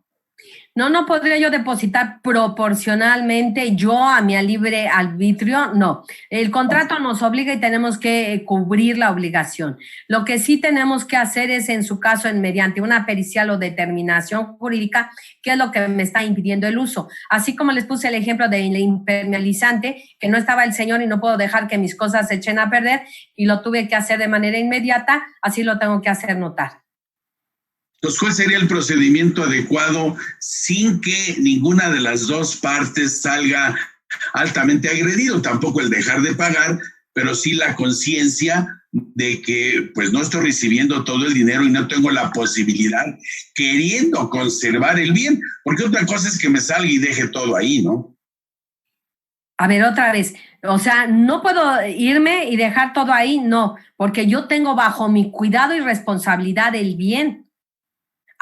No podría yo depositar proporcionalmente yo a mi libre arbitrio, no. El contrato nos obliga y tenemos que cubrir la obligación. Lo que sí tenemos que hacer es, en su caso, mediante una pericial o determinación jurídica, qué es lo que me está impidiendo el uso. Así como les puse el ejemplo del impermeabilizante, que no estaba el señor y no puedo dejar que mis cosas se echen a perder y lo tuve que hacer de manera inmediata, así lo tengo que hacer notar. Entonces, ¿cuál sería el procedimiento adecuado sin que ninguna de las dos partes salga altamente agredido? Tampoco el dejar de pagar, pero sí la conciencia de que pues no estoy recibiendo todo el dinero y no tengo la posibilidad, queriendo conservar el bien, porque otra cosa es que me salga y deje todo ahí, ¿no? A ver, otra vez, o sea, no puedo irme y dejar todo ahí, no, porque yo tengo bajo mi cuidado y responsabilidad el bien.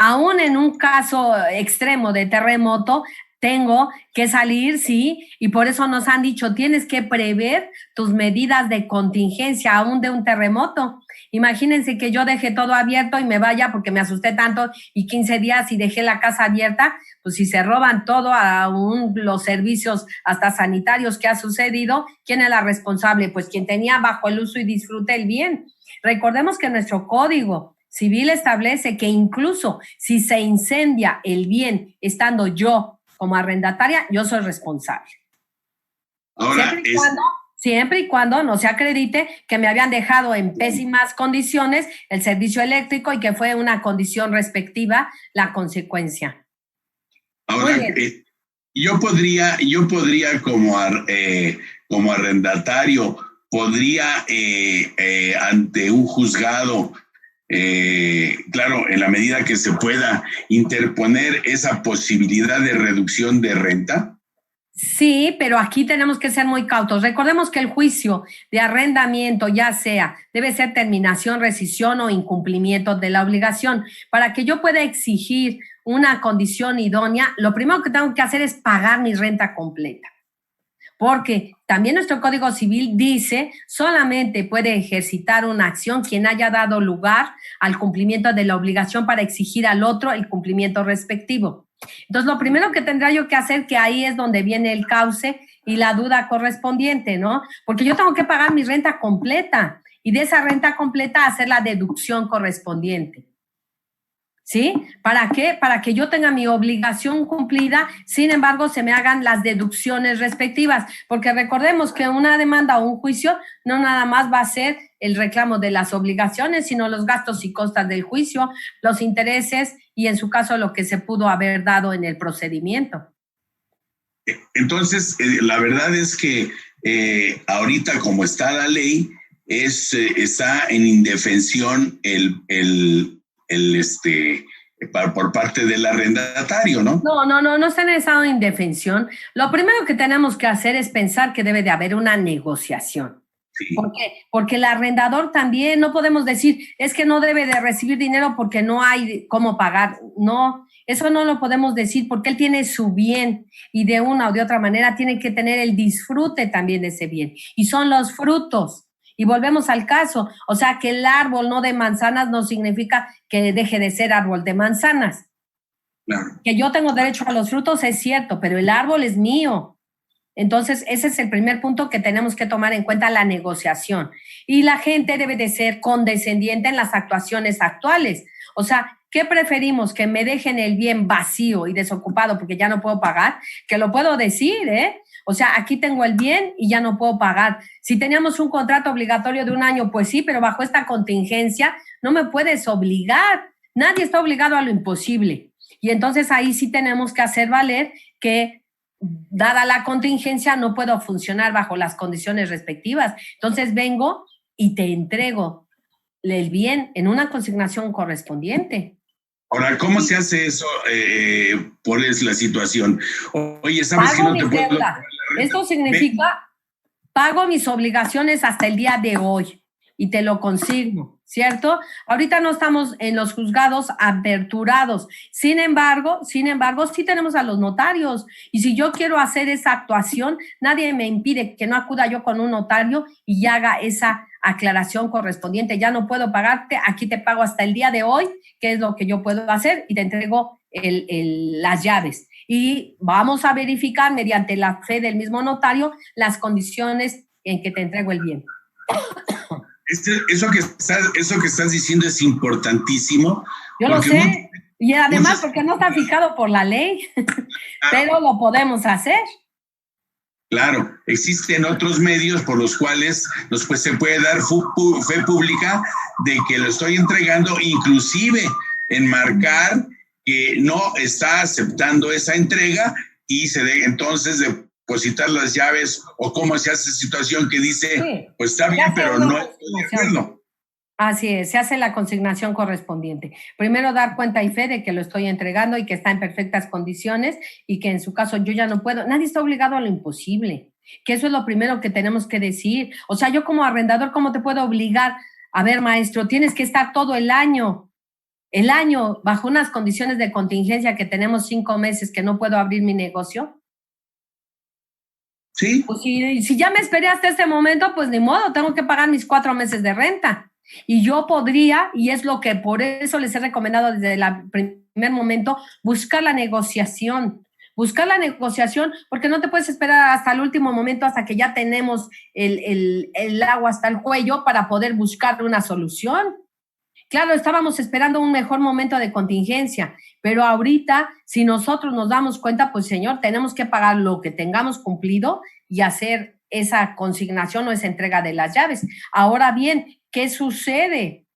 Aún en un caso extremo de terremoto, tengo que salir, sí, y por eso nos han dicho, tienes que prever tus medidas de contingencia aún de un terremoto. Imagínense que yo deje todo abierto y me vaya porque me asusté tanto y 15 días y dejé la casa abierta, pues si se roban todo, aún los servicios hasta sanitarios que ha sucedido, ¿quién es la responsable? Pues quien tenía bajo el uso y disfrute el bien. Recordemos que nuestro código civil establece que incluso si se incendia el bien estando yo como arrendataria, yo soy responsable. Ahora, siempre y cuando no se acredite que me habían dejado en pésimas condiciones el servicio eléctrico y que fue una condición respectiva la consecuencia. Ahora, yo podría como arrendatario, podría ante un juzgado, claro, en la medida que se pueda, interponer esa posibilidad de reducción de renta. Sí, pero aquí tenemos que ser muy cautos. Recordemos que el juicio de arrendamiento, ya sea, debe ser terminación, rescisión o incumplimiento de la obligación. Para que yo pueda exigir una condición idónea, lo primero que tengo que hacer es pagar mi renta completa. Porque también nuestro Código Civil dice, solamente puede ejercitar una acción quien haya dado lugar al cumplimiento de la obligación para exigir al otro el cumplimiento respectivo. Entonces, lo primero que tendría yo que hacer, que ahí es donde viene el cauce y la duda correspondiente, ¿no? Porque yo tengo que pagar mi renta completa y de esa renta completa hacer la deducción correspondiente. ¿Sí? ¿Para qué? Para que yo tenga mi obligación cumplida, sin embargo, se me hagan las deducciones respectivas, porque recordemos que una demanda o un juicio no nada más va a ser el reclamo de las obligaciones, sino los gastos y costas del juicio, los intereses y en su caso lo que se pudo haber dado en el procedimiento. Entonces, la verdad es que ahorita como está la ley, está en indefensión por parte del arrendatario, ¿no? No está en estado de indefensión. Lo primero que tenemos que hacer es pensar que debe de haber una negociación. Sí. ¿Por qué? Porque el arrendador también, no podemos decir, es que no debe de recibir dinero porque no hay cómo pagar. No, eso no lo podemos decir porque él tiene su bien y de una o de otra manera tiene que tener el disfrute también de ese bien. Y son los frutos. Y volvemos al caso, o sea, que el árbol no de manzanas no significa que deje de ser árbol de manzanas. Claro. Que yo tengo derecho a los frutos es cierto, pero el árbol es mío. Entonces, ese es el primer punto que tenemos que tomar en cuenta, la negociación. Y la gente debe de ser condescendiente en las actuaciones actuales. O sea, ¿qué preferimos? ¿Que me dejen el bien vacío y desocupado porque ya no puedo pagar? Que lo puedo decir, ¿eh? O sea, aquí tengo el bien y ya no puedo pagar. Si teníamos un contrato obligatorio de 1 año, pues sí, pero bajo esta contingencia no me puedes obligar. Nadie está obligado a lo imposible. Y entonces ahí sí tenemos que hacer valer que, dada la contingencia, no puedo funcionar bajo las condiciones respectivas. Entonces vengo y te entrego el bien en una consignación correspondiente. Ahora, ¿cómo se hace eso por la situación? Oye, ¿sabes que no te puedo...? Esto significa, pago mis obligaciones hasta el día de hoy y te lo consigno. ¿cierto? Ahorita no estamos en los juzgados aperturados. Sin embargo, sí tenemos a los notarios. Y si yo quiero hacer esa actuación, nadie me impide que no acuda yo con un notario y haga esa aclaración correspondiente. Ya no puedo pagarte, aquí te pago hasta el día de hoy, que es lo que yo puedo hacer, y te entrego las llaves. Y vamos a verificar mediante la fe del mismo notario las condiciones en que te entrego el bien. Eso que estás diciendo es importantísimo. Yo lo sé, y además porque no está fijado por la ley, pero lo podemos hacer. Claro, existen otros medios por los cuales pues, se puede dar fe pública de que lo estoy entregando, inclusive enmarcar que no está aceptando esa entrega y se debe entonces depositar las llaves, o cómo se hace situación que dice, sí, pues está bien, pero no estoy de acuerdo. Así es, se hace la consignación correspondiente. Primero dar cuenta y fe de que lo estoy entregando y que está en perfectas condiciones y que en su caso yo ya no puedo. Nadie está obligado a lo imposible, que eso es lo primero que tenemos que decir. O sea, yo como arrendador, ¿cómo te puedo obligar? A ver, maestro, tienes que estar todo el año bajo unas condiciones de contingencia que tenemos 5 meses que no puedo abrir mi negocio. Sí. Pues si ya me esperé hasta este momento, pues ni modo, tengo que pagar mis 4 meses de renta. Y yo podría, y es lo que por eso les he recomendado desde el primer momento, buscar la negociación, porque no te puedes esperar hasta el último momento, hasta que ya tenemos el agua hasta el cuello para poder buscar una solución. Claro, estábamos esperando un mejor momento de contingencia, pero ahorita, si nosotros nos damos cuenta, pues señor, tenemos que pagar lo que tengamos cumplido y hacer esa consignación o esa entrega de las llaves. Ahora bien, ¿qué sucede?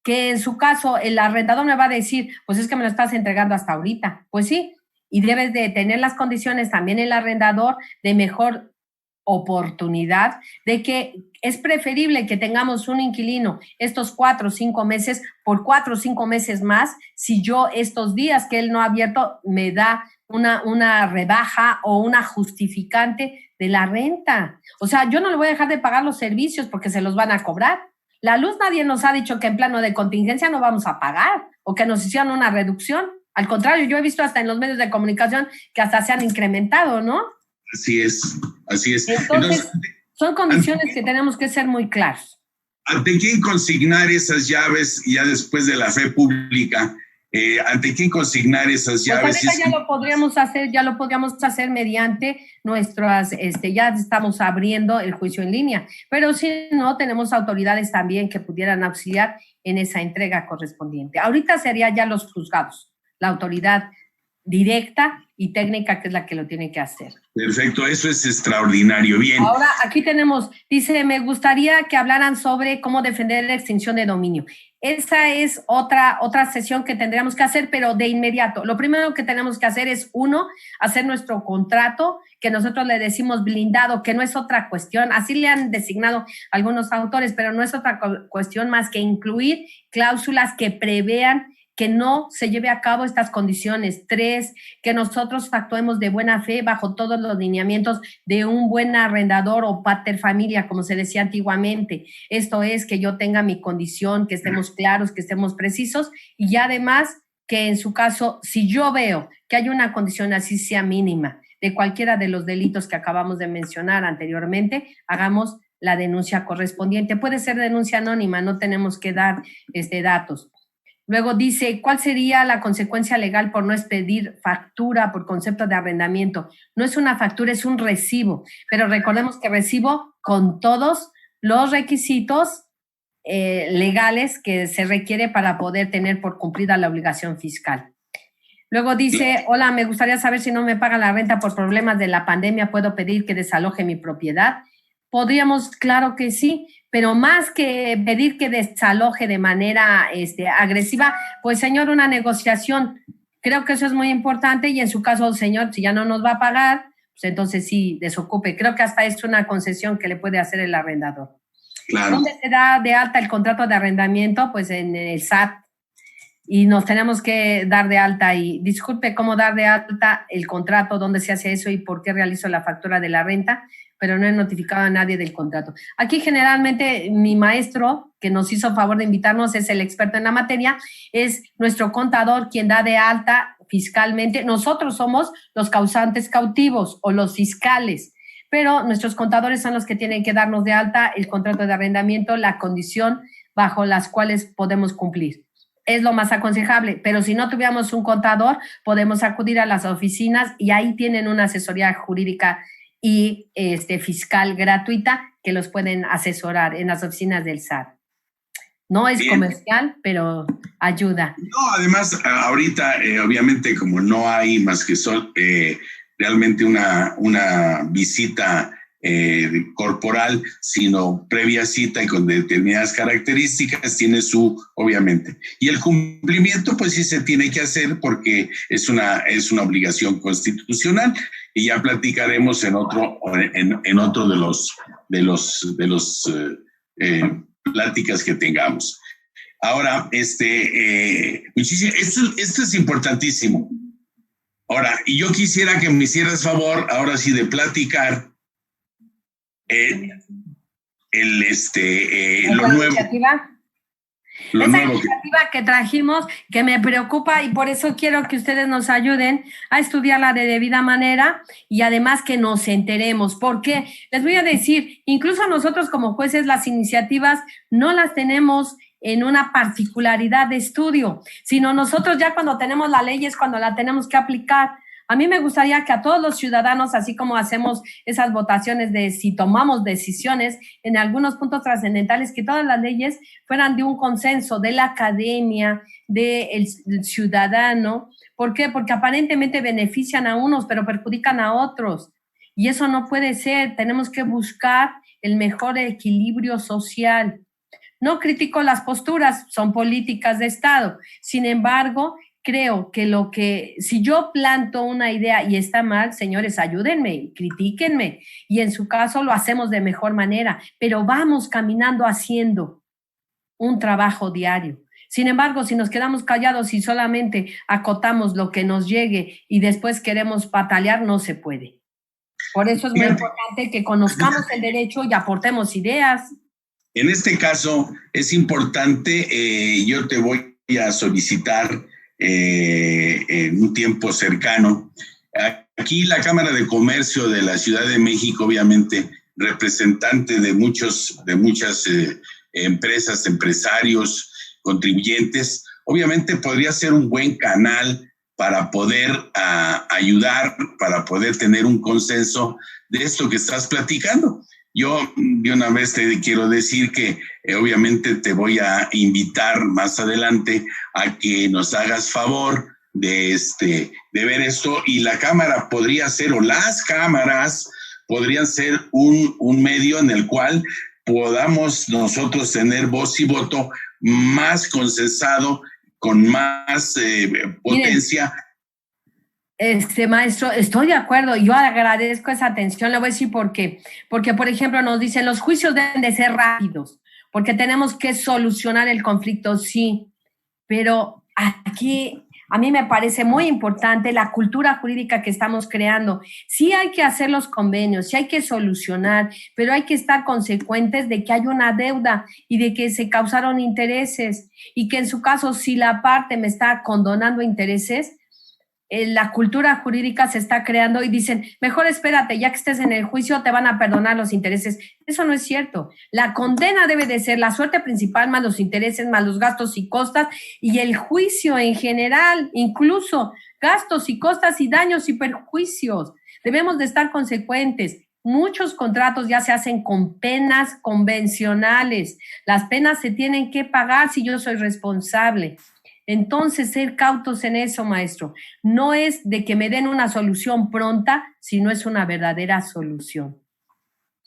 Que en su caso el arrendador me va a decir, pues es que me lo estás entregando hasta ahorita. Pues sí, y debes de tener las condiciones también el arrendador de mejor oportunidad, de que es preferible que tengamos un inquilino estos 4 o 5 meses por 4 o 5 meses más, si yo estos días que él no ha abierto me da una rebaja o una justificante de la renta. O sea, yo no le voy a dejar de pagar los servicios porque se los van a cobrar. La luz nadie nos ha dicho que en plano de contingencia no vamos a pagar o que nos hicieron una reducción. Al contrario, yo he visto hasta en los medios de comunicación que hasta se han incrementado, ¿no? Así es. Entonces, son condiciones que tenemos que ser muy claros. ¿Ante quién consignar esas llaves ya después de la fe pública? ¿Ante quién consignar esas llaves? Pues ya lo podríamos hacer mediante nuestras, ya estamos abriendo el juicio en línea, pero si no, tenemos autoridades también que pudieran auxiliar en esa entrega correspondiente. Ahorita sería ya los juzgados, la autoridad directa y técnica, que es la que lo tiene que hacer. Perfecto, eso es extraordinario. Bien. Ahora aquí tenemos, dice, me gustaría que hablaran sobre cómo defender la extinción de dominio. Esa es otra sesión que tendríamos que hacer, pero de inmediato. Lo primero que tenemos que hacer es, hacer nuestro contrato, que nosotros le decimos blindado, que no es otra cuestión, así le han designado algunos autores, pero no es otra cuestión más que incluir cláusulas que prevean que no se lleve a cabo estas condiciones. 3, que nosotros actuemos de buena fe bajo todos los lineamientos de un buen arrendador o pater familia, como se decía antiguamente. Esto es, que yo tenga mi condición, que estemos claros, que estemos precisos, y además que en su caso, si yo veo que hay una condición así sea mínima de cualquiera de los delitos que acabamos de mencionar anteriormente, hagamos la denuncia correspondiente. Puede ser denuncia anónima, no tenemos que dar datos. Luego dice, ¿cuál sería la consecuencia legal por no expedir factura por concepto de arrendamiento? No es una factura, es un recibo, pero recordemos que recibo con todos los requisitos legales que se requiere para poder tener por cumplida la obligación fiscal. Luego dice, hola, me gustaría saber si no me pagan la renta por problemas de la pandemia, ¿puedo pedir que desaloje mi propiedad? Podríamos, claro que sí, pero más que pedir que desaloje de manera agresiva, pues señor, una negociación. Creo que eso es muy importante, y en su caso, señor, si ya no nos va a pagar, pues entonces sí, desocupe. Creo que hasta es una concesión que le puede hacer el arrendador. Claro. ¿Dónde se da de alta el contrato de arrendamiento? Pues en el SAT. Y nos tenemos que dar de alta, y disculpe, ¿cómo dar de alta el contrato? ¿Dónde se hace eso y por qué realizo la factura de la renta? pero no he notificado a nadie del contrato. Aquí generalmente mi maestro, que nos hizo favor de invitarnos, es el experto en la materia, es nuestro contador quien da de alta fiscalmente. Nosotros somos los causantes cautivos o los fiscales, pero nuestros contadores son los que tienen que darnos de alta el contrato de arrendamiento, la condición bajo las cuales podemos cumplir. Es lo más aconsejable, pero si no tuviéramos un contador, podemos acudir a las oficinas y ahí tienen una asesoría jurídica y fiscal gratuita que los pueden asesorar en las oficinas del SAT. No es comercial, pero ayuda. No, además, ahorita, obviamente, como no hay más que realmente una visita corporal, sino previa cita y con determinadas características, tiene obviamente. Y el cumplimiento, pues sí se tiene que hacer porque es una obligación constitucional, y ya platicaremos en otro de los pláticas que tengamos. Ahora, esto es importantísimo. Ahora, y yo quisiera que me hicieras favor, ahora sí, de platicar lo nuevo. Esa iniciativa que trajimos, que me preocupa, y por eso quiero que ustedes nos ayuden a estudiarla de debida manera y además que nos enteremos. Porque les voy a decir, incluso nosotros como jueces las iniciativas no las tenemos en una particularidad de estudio, sino nosotros ya cuando tenemos la ley es cuando la tenemos que aplicar. A mí me gustaría que a todos los ciudadanos, así como hacemos esas votaciones de si tomamos decisiones en algunos puntos trascendentales, que todas las leyes fueran de un consenso de la academia, del ciudadano. ¿Por qué? Porque aparentemente benefician a unos, pero perjudican a otros. Y eso no puede ser. Tenemos que buscar el mejor equilibrio social. No critico las posturas, son políticas de Estado. Sin embargo, creo que si yo planto una idea y está mal, señores, ayúdenme, critíquenme, y en su caso lo hacemos de mejor manera, pero vamos caminando haciendo un trabajo diario. Sin embargo, si nos quedamos callados y solamente acotamos lo que nos llegue y después queremos patalear, no se puede. Por eso es muy importante que conozcamos el derecho y aportemos ideas. En este caso es importante, yo te voy a solicitar en un tiempo cercano. Aquí la Cámara de Comercio de la Ciudad de México, obviamente representante de muchas empresas, empresarios, contribuyentes, obviamente podría ser un buen canal para poder ayudar, para poder tener un consenso de esto que estás platicando. Yo de una vez te quiero decir que obviamente te voy a invitar más adelante a que nos hagas favor de ver esto, y la cámara podría ser, o las cámaras podrían ser un medio en el cual podamos nosotros tener voz y voto más consensado, con más potencia. Maestro, estoy de acuerdo, yo agradezco esa atención, le voy a decir por qué. Porque, por ejemplo, nos dicen, los juicios deben de ser rápidos, porque tenemos que solucionar el conflicto, sí, pero aquí a mí me parece muy importante la cultura jurídica que estamos creando. Sí hay que hacer los convenios, sí hay que solucionar, pero hay que estar consecuentes de que hay una deuda y de que se causaron intereses, y que en su caso, si la parte me está condonando intereses, la cultura jurídica se está creando y dicen, mejor espérate, ya que estés en el juicio te van a perdonar los intereses. Eso no es cierto. La condena debe de ser la suerte principal más los intereses, más los gastos y costas, y el juicio en general, incluso gastos y costas y daños y perjuicios. Debemos de estar consecuentes. Muchos contratos ya se hacen con penas convencionales. Las penas se tienen que pagar si yo soy responsable. Entonces, ser cautos en eso, maestro. No es de que me den una solución pronta, sino es una verdadera solución.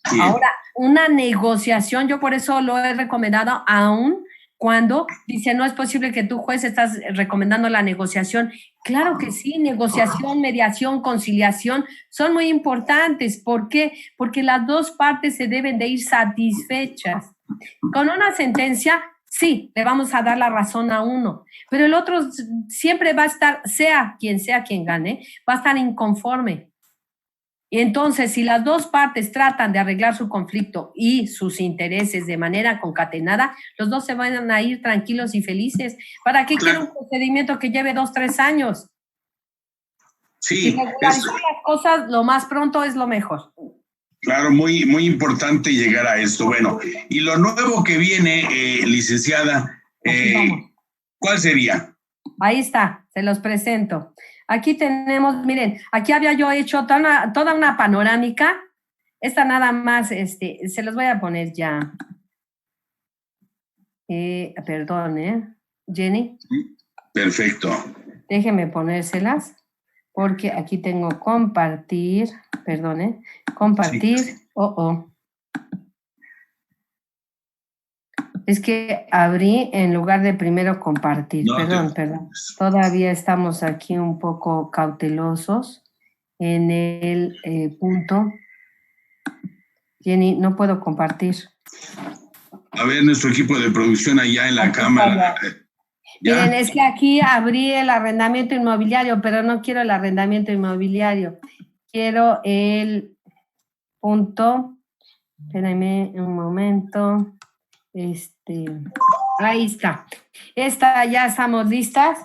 Sí. Ahora, una negociación, yo por eso lo he recomendado, aún cuando dice, no es posible que tú, juez, estás recomendando la negociación. Claro que sí, negociación, mediación, conciliación son muy importantes. ¿Por qué? Porque las dos partes se deben de ir satisfechas. Con una sentencia, sí, le vamos a dar la razón a uno, pero el otro siempre va a estar, sea quien gane, va a estar inconforme. Y entonces, si las dos partes tratan de arreglar su conflicto y sus intereses de manera concatenada, los dos se van a ir tranquilos y felices. ¿Para qué quiero un procedimiento que lleve 2, 3 años? Sí, y regularizar las cosas lo más pronto es lo mejor. Claro, muy, muy importante llegar a esto. Bueno, y lo nuevo que viene, licenciada, ¿cuál sería? Ahí está, se los presento. Aquí tenemos, miren, aquí había yo hecho toda una panorámica. Esta nada más, se los voy a poner ya. Perdón, Jenny. Perfecto. Déjeme ponérselas, porque aquí tengo compartir, perdón, compartir, sí. Es que abrí en lugar de primero compartir, no, perdón. Todavía estamos aquí un poco cautelosos en el punto. Jenny, no puedo compartir. A ver, nuestro equipo de producción allá en la aquí cámara. ¿Ya? Miren, es que aquí abrí el arrendamiento inmobiliario, pero no quiero el arrendamiento inmobiliario. Quiero el punto. Espérenme un momento. Ahí está. Ya estamos listas.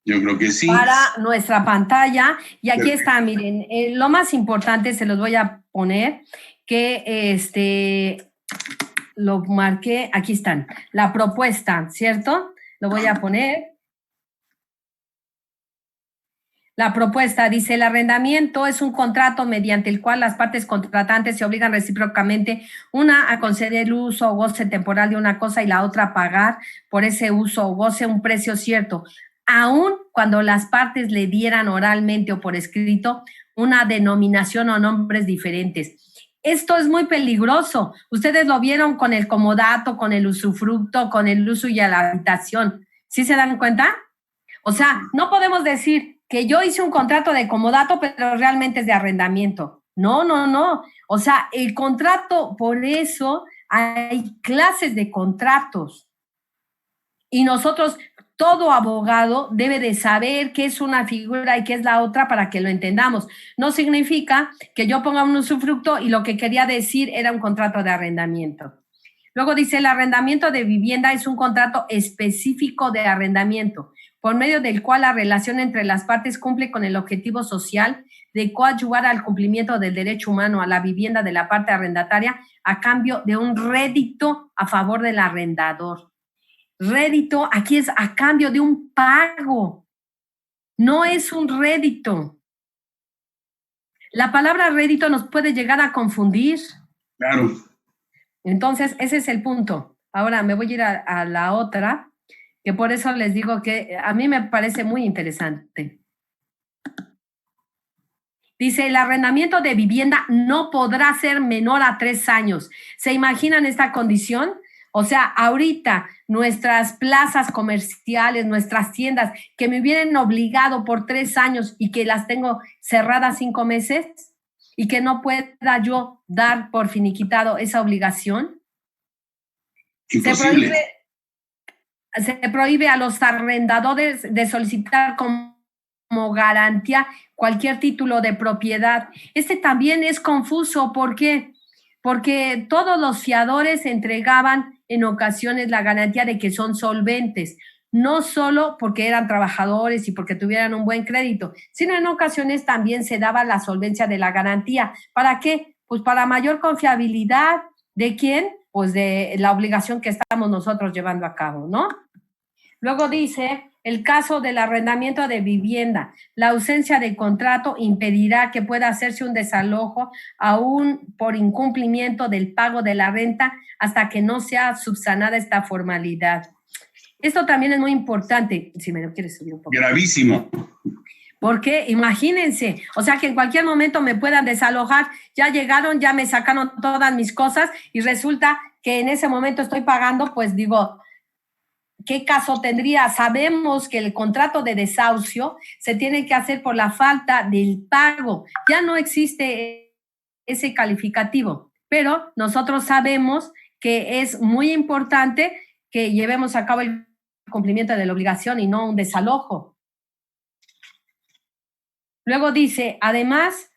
Yo creo que sí. Para nuestra pantalla. Y aquí está, miren, lo más importante se los voy a poner, que lo marqué, aquí están, la propuesta, ¿cierto? Lo voy a poner. La propuesta dice, el arrendamiento es un contrato mediante el cual las partes contratantes se obligan recíprocamente, una a conceder el uso o goce temporal de una cosa y la otra a pagar por ese uso o goce un precio cierto, aun cuando las partes le dieran oralmente o por escrito una denominación o nombres diferentes. Esto es muy peligroso. Ustedes lo vieron con el comodato, con el usufructo, con el uso y la habitación. ¿Sí se dan cuenta? O sea, no podemos decir que yo hice un contrato de comodato, pero realmente es de arrendamiento. No. O sea, el contrato, por eso hay clases de contratos. Y nosotros, todo abogado debe de saber qué es una figura y qué es la otra para que lo entendamos. No significa que yo ponga un usufructo y lo que quería decir era un contrato de arrendamiento. Luego dice, el arrendamiento de vivienda es un contrato específico de arrendamiento, por medio del cual la relación entre las partes cumple con el objetivo social de coadyuvar al cumplimiento del derecho humano a la vivienda de la parte arrendataria a cambio de un rédito a favor del arrendador. Rédito aquí es a cambio de un pago, no es un rédito. La palabra rédito nos puede llegar a confundir. Claro. Entonces, ese es el punto. Ahora me voy a ir a la otra, que por eso les digo que a mí me parece muy interesante. Dice, el arrendamiento de vivienda no podrá ser menor a 3 años. ¿Se imaginan esta condición? O sea, ahorita nuestras plazas comerciales, nuestras tiendas, que me hubieran obligado por 3 años y que las tengo cerradas 5 meses y que no pueda yo dar por finiquitado esa obligación. Imposible. Se prohíbe a los arrendadores de solicitar como garantía cualquier título de propiedad. También es confuso. ¿Por qué? Porque todos los fiadores entregaban en ocasiones la garantía de que son solventes, no solo porque eran trabajadores y porque tuvieran un buen crédito, sino en ocasiones también se daba la solvencia de la garantía. ¿Para qué? Pues para mayor confiabilidad. ¿De quién? Pues de la obligación que estamos nosotros llevando a cabo, ¿no? Luego dice, el caso del arrendamiento de vivienda, la ausencia de contrato impedirá que pueda hacerse un desalojo aún por incumplimiento del pago de la renta hasta que no sea subsanada esta formalidad. Esto también es muy importante, si me lo quieres subir un poco. Gravísimo. Porque imagínense, o sea que en cualquier momento me puedan desalojar, ya llegaron, ya me sacaron todas mis cosas y resulta que en ese momento estoy pagando, pues digo, ¿qué caso tendría? Sabemos que el contrato de desahucio se tiene que hacer por la falta del pago. Ya no existe ese calificativo, pero nosotros sabemos que es muy importante que llevemos a cabo el cumplimiento de la obligación y no un desalojo. Luego dice, además,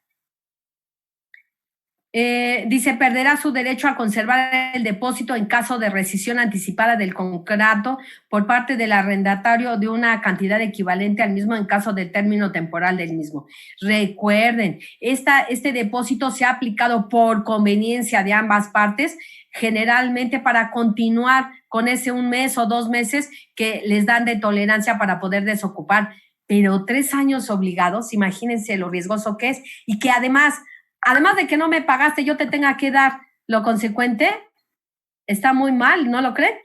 dice, perderá su derecho a conservar el depósito en caso de rescisión anticipada del contrato por parte del arrendatario de una cantidad equivalente al mismo en caso del término temporal del mismo. Recuerden, este depósito se ha aplicado por conveniencia de ambas partes, generalmente para continuar con ese 1 mes o 2 meses que les dan de tolerancia para poder desocupar. Pero 3 años obligados, imagínense lo riesgoso que es, y que además de que no me pagaste, yo te tenga que dar lo consecuente, está muy mal, ¿no lo creen?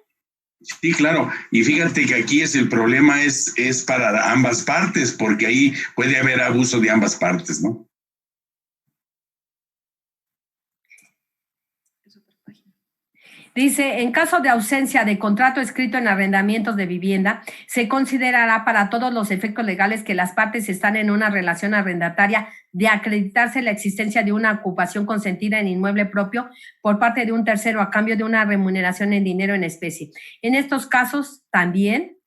Sí, claro. Y fíjate que aquí el problema es para ambas partes, porque ahí puede haber abuso de ambas partes, ¿no? Dice, en caso de ausencia de contrato escrito en arrendamientos de vivienda, se considerará para todos los efectos legales que las partes están en una relación arrendataria de acreditarse la existencia de una ocupación consentida en inmueble propio por parte de un tercero a cambio de una remuneración en dinero en especie. En estos casos también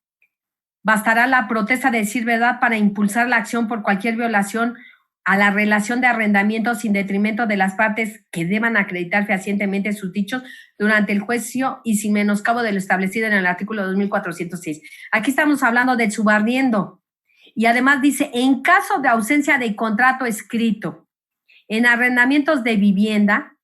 bastará la protesta de decir verdad para impulsar la acción por cualquier violación a la relación de arrendamiento sin detrimento de las partes que deban acreditar fehacientemente sus dichos durante el juicio y sin menoscabo de lo establecido en el artículo 2406. Aquí estamos hablando del subarriendo. Y además dice, en caso de ausencia de contrato escrito en arrendamientos de vivienda,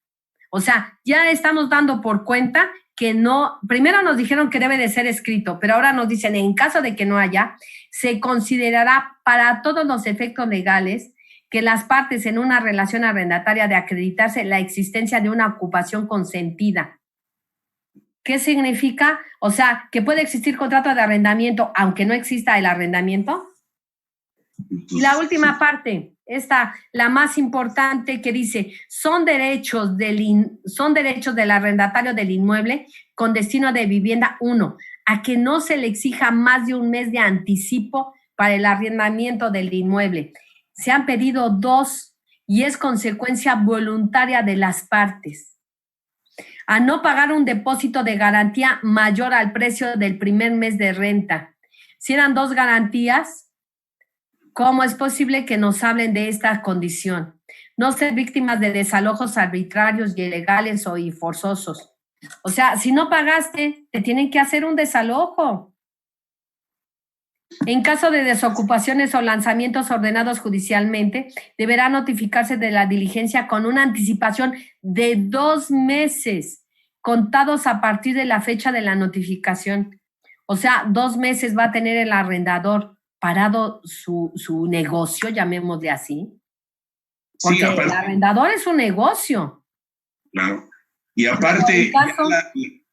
o sea, ya estamos dando por cuenta que no, primero nos dijeron que debe de ser escrito, pero ahora nos dicen, en caso de que no haya, se considerará para todos los efectos legales que las partes en una relación arrendataria de acreditarse la existencia de una ocupación consentida. ¿Qué significa? O sea, que puede existir contrato de arrendamiento aunque no exista el arrendamiento. Y la última parte, la más importante, que dice, son derechos del arrendatario del inmueble con destino de vivienda 1, a que no se le exija más de 1 mes de anticipo para el arrendamiento del inmueble. Se han pedido 2 y es consecuencia voluntaria de las partes. A no pagar un depósito de garantía mayor al precio del primer mes de renta. Si eran 2 garantías, ¿cómo es posible que nos hablen de esta condición? No ser víctimas de desalojos arbitrarios y ilegales y forzosos. O sea, si no pagaste, te tienen que hacer un desalojo. En caso de desocupaciones o lanzamientos ordenados judicialmente, deberá notificarse de la diligencia con una anticipación de 2 meses, contados a partir de la fecha de la notificación. O sea, 2 meses va a tener el arrendador parado su negocio, llamémosle así. Porque sí, el arrendador es un negocio. Claro. Y aparte,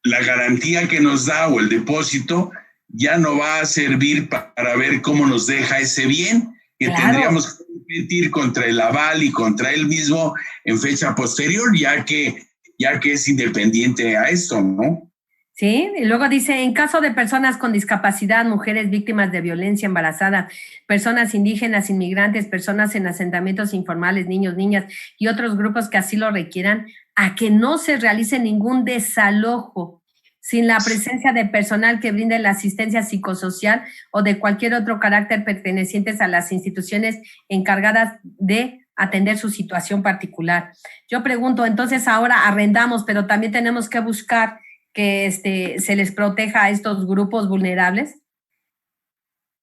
la garantía que nos da o el depósito ya no va a servir para ver cómo nos deja ese bien, que tendríamos que competir contra el aval y contra él mismo en fecha posterior, ya que es independiente a esto, ¿no? Sí, y luego dice, en caso de personas con discapacidad, mujeres víctimas de violencia, embarazadas, personas indígenas, inmigrantes, personas en asentamientos informales, niños, niñas y otros grupos que así lo requieran, a que no se realice ningún desalojo sin la presencia de personal que brinde la asistencia psicosocial o de cualquier otro carácter pertenecientes a las instituciones encargadas de atender su situación particular. Yo pregunto, entonces ahora arrendamos, pero también tenemos que buscar que se les proteja a estos grupos vulnerables.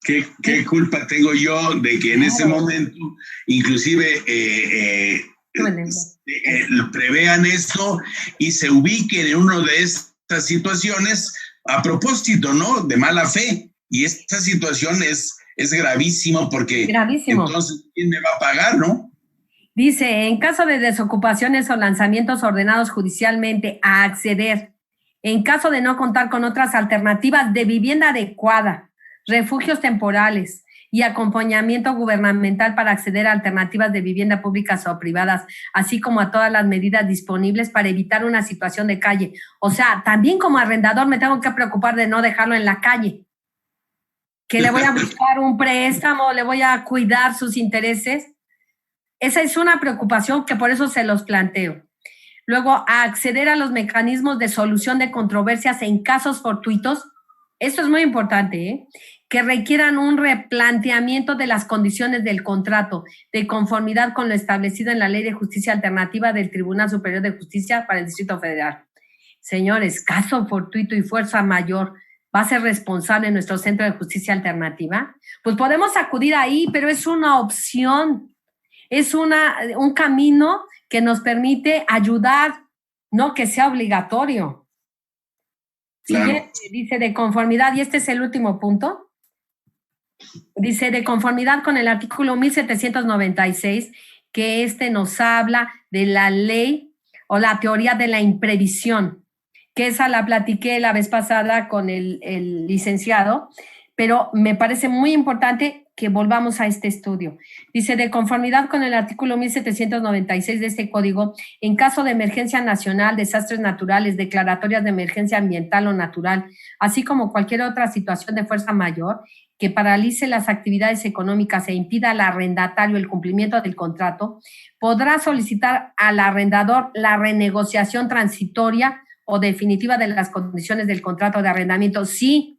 ¿Qué culpa tengo yo de que en ese momento inclusive prevean esto y se ubiquen en uno de estas situaciones a propósito, ¿no? De mala fe. Y esta situación es gravísimo porque entonces ¿quién me va a pagar, no? Dice, en caso de desocupaciones o lanzamientos ordenados judicialmente a acceder, en caso de no contar con otras alternativas de vivienda adecuada, refugios temporales y acompañamiento gubernamental para acceder a alternativas de vivienda públicas o privadas, así como a todas las medidas disponibles para evitar una situación de calle. O sea, también como arrendador me tengo que preocupar de no dejarlo en la calle, que le voy a buscar un préstamo, le voy a cuidar sus intereses. Esa es una preocupación que por eso se los planteo. Luego, a acceder a los mecanismos de solución de controversias en casos fortuitos. Esto es muy importante, que requieran un replanteamiento de las condiciones del contrato, de conformidad con lo establecido en la Ley de Justicia Alternativa del Tribunal Superior de Justicia para el Distrito Federal. Señores, caso fortuito y fuerza mayor, ¿va a ser responsable nuestro Centro de Justicia Alternativa? Pues podemos acudir ahí, pero es una opción, es un camino que nos permite ayudar, no que sea obligatorio. Claro. Siguiente, dice de conformidad, y este es el último punto. Dice, de conformidad con el artículo 1796, que nos habla de la ley o la teoría de la imprevisión, que esa la platiqué la vez pasada con el licenciado, pero me parece muy importante que volvamos a este estudio. Dice, de conformidad con el artículo 1796 de este código, en caso de emergencia nacional, desastres naturales, declaratorias de emergencia ambiental o natural, así como cualquier otra situación de fuerza mayor, que paralice las actividades económicas e impida al arrendatario el cumplimiento del contrato, podrá solicitar al arrendador la renegociación transitoria o definitiva de las condiciones del contrato de arrendamiento. Sí,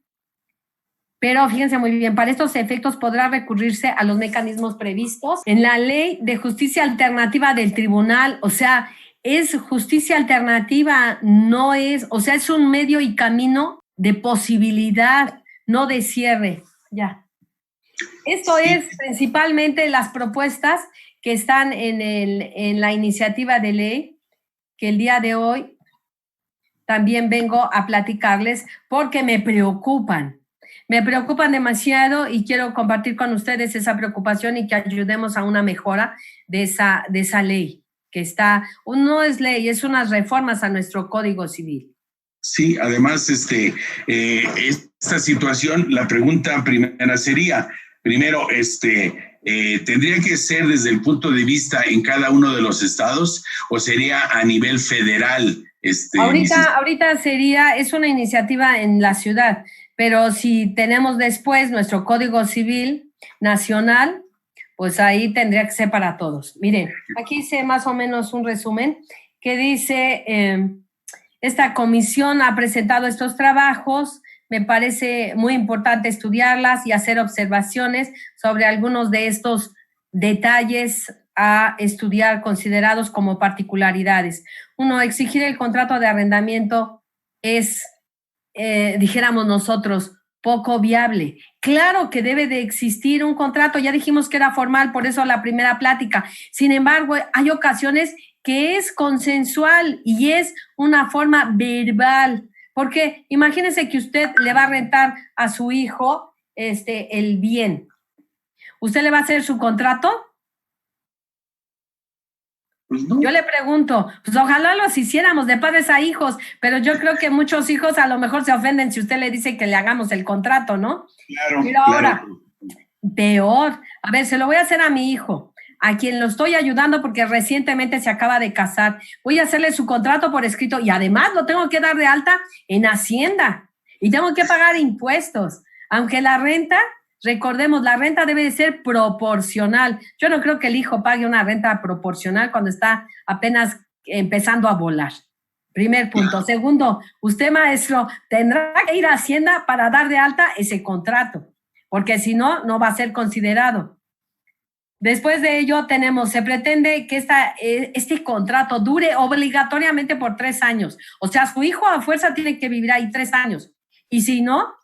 pero fíjense muy bien, para estos efectos podrá recurrirse a los mecanismos previstos en la Ley de Justicia Alternativa del Tribunal. O sea, es justicia alternativa, no es, o sea, es un medio y camino de posibilidad, no de cierre. Ya. Esto Sí. es principalmente las propuestas que están en la iniciativa de ley, que el día de hoy también vengo a platicarles porque me preocupan demasiado y quiero compartir con ustedes esa preocupación y que ayudemos a una mejora de esa ley, que no es ley, es unas reformas a nuestro Código Civil. Sí, además, esta situación, la pregunta primera sería, primero, ¿tendría que ser desde el punto de vista en cada uno de los estados o sería a nivel federal? Ahorita es una iniciativa en la ciudad, pero si tenemos después nuestro Código Civil Nacional, pues ahí tendría que ser para todos. Miren, aquí hice más o menos un resumen que dice... esta comisión ha presentado estos trabajos, me parece muy importante estudiarlas y hacer observaciones sobre algunos de estos detalles a estudiar considerados como particularidades. Uno, exigir el contrato de arrendamiento es, dijéramos nosotros, poco viable. Claro que debe de existir un contrato, ya dijimos que era formal, por eso la primera plática. Sin embargo, hay ocasiones que es consensual y es una forma verbal, porque imagínense que usted le va a rentar a su hijo el bien. ¿Usted le va a hacer su contrato? Pues no. Yo le pregunto, pues ojalá los hiciéramos de padres a hijos, pero yo creo que muchos hijos a lo mejor se ofenden si usted le dice que le hagamos el contrato, ¿no? Claro. Pero ahora, claro. Peor, a ver, se lo voy a hacer a mi hijo, a quien lo estoy ayudando porque recientemente se acaba de casar. Voy a hacerle su contrato por escrito y además lo tengo que dar de alta en Hacienda y tengo que pagar impuestos. Aunque la renta, recordemos, la renta debe de ser proporcional. Yo no creo que el hijo pague una renta proporcional cuando está apenas empezando a volar. Primer punto. Segundo, usted, maestro, tendrá que ir a Hacienda para dar de alta ese contrato, porque si no, no va a ser considerado. Después de ello se pretende que este contrato dure obligatoriamente por 3 años. O sea, su hijo a fuerza tiene que vivir ahí 3 años. Y si no,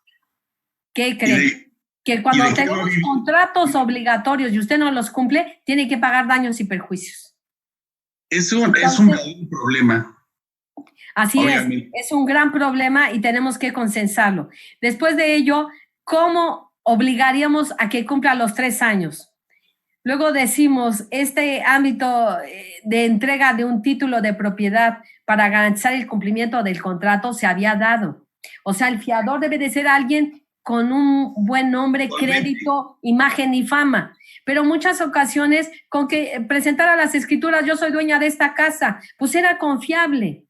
¿qué cree? Que cuando tenemos contratos obligatorios y usted no los cumple, tiene que pagar daños y perjuicios. Es un gran problema. Así es un gran problema y tenemos que consensarlo. Después de ello, ¿cómo obligaríamos a que cumpla los 3 años? Luego decimos, este ámbito de entrega de un título de propiedad para garantizar el cumplimiento del contrato se había dado. O sea, el fiador debe de ser alguien con un buen nombre, crédito, imagen y fama. Pero muchas ocasiones con que presentara las escrituras, yo soy dueña de esta casa, pues era confiable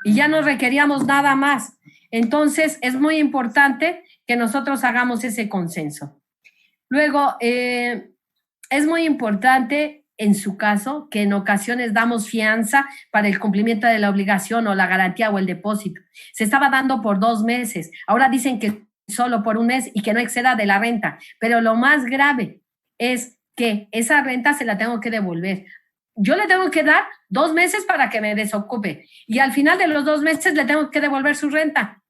y ya no requeríamos nada más. Entonces, es muy importante que nosotros hagamos ese consenso. Luego, es muy importante, en su caso, que en ocasiones damos fianza para el cumplimiento de la obligación o la garantía o el depósito. Se estaba dando por 2 meses. Ahora dicen que solo por un mes y que no exceda de la renta. Pero lo más grave es que esa renta se la tengo que devolver. Yo le tengo que dar 2 meses para que me desocupe y al final de los 2 meses le tengo que devolver su renta.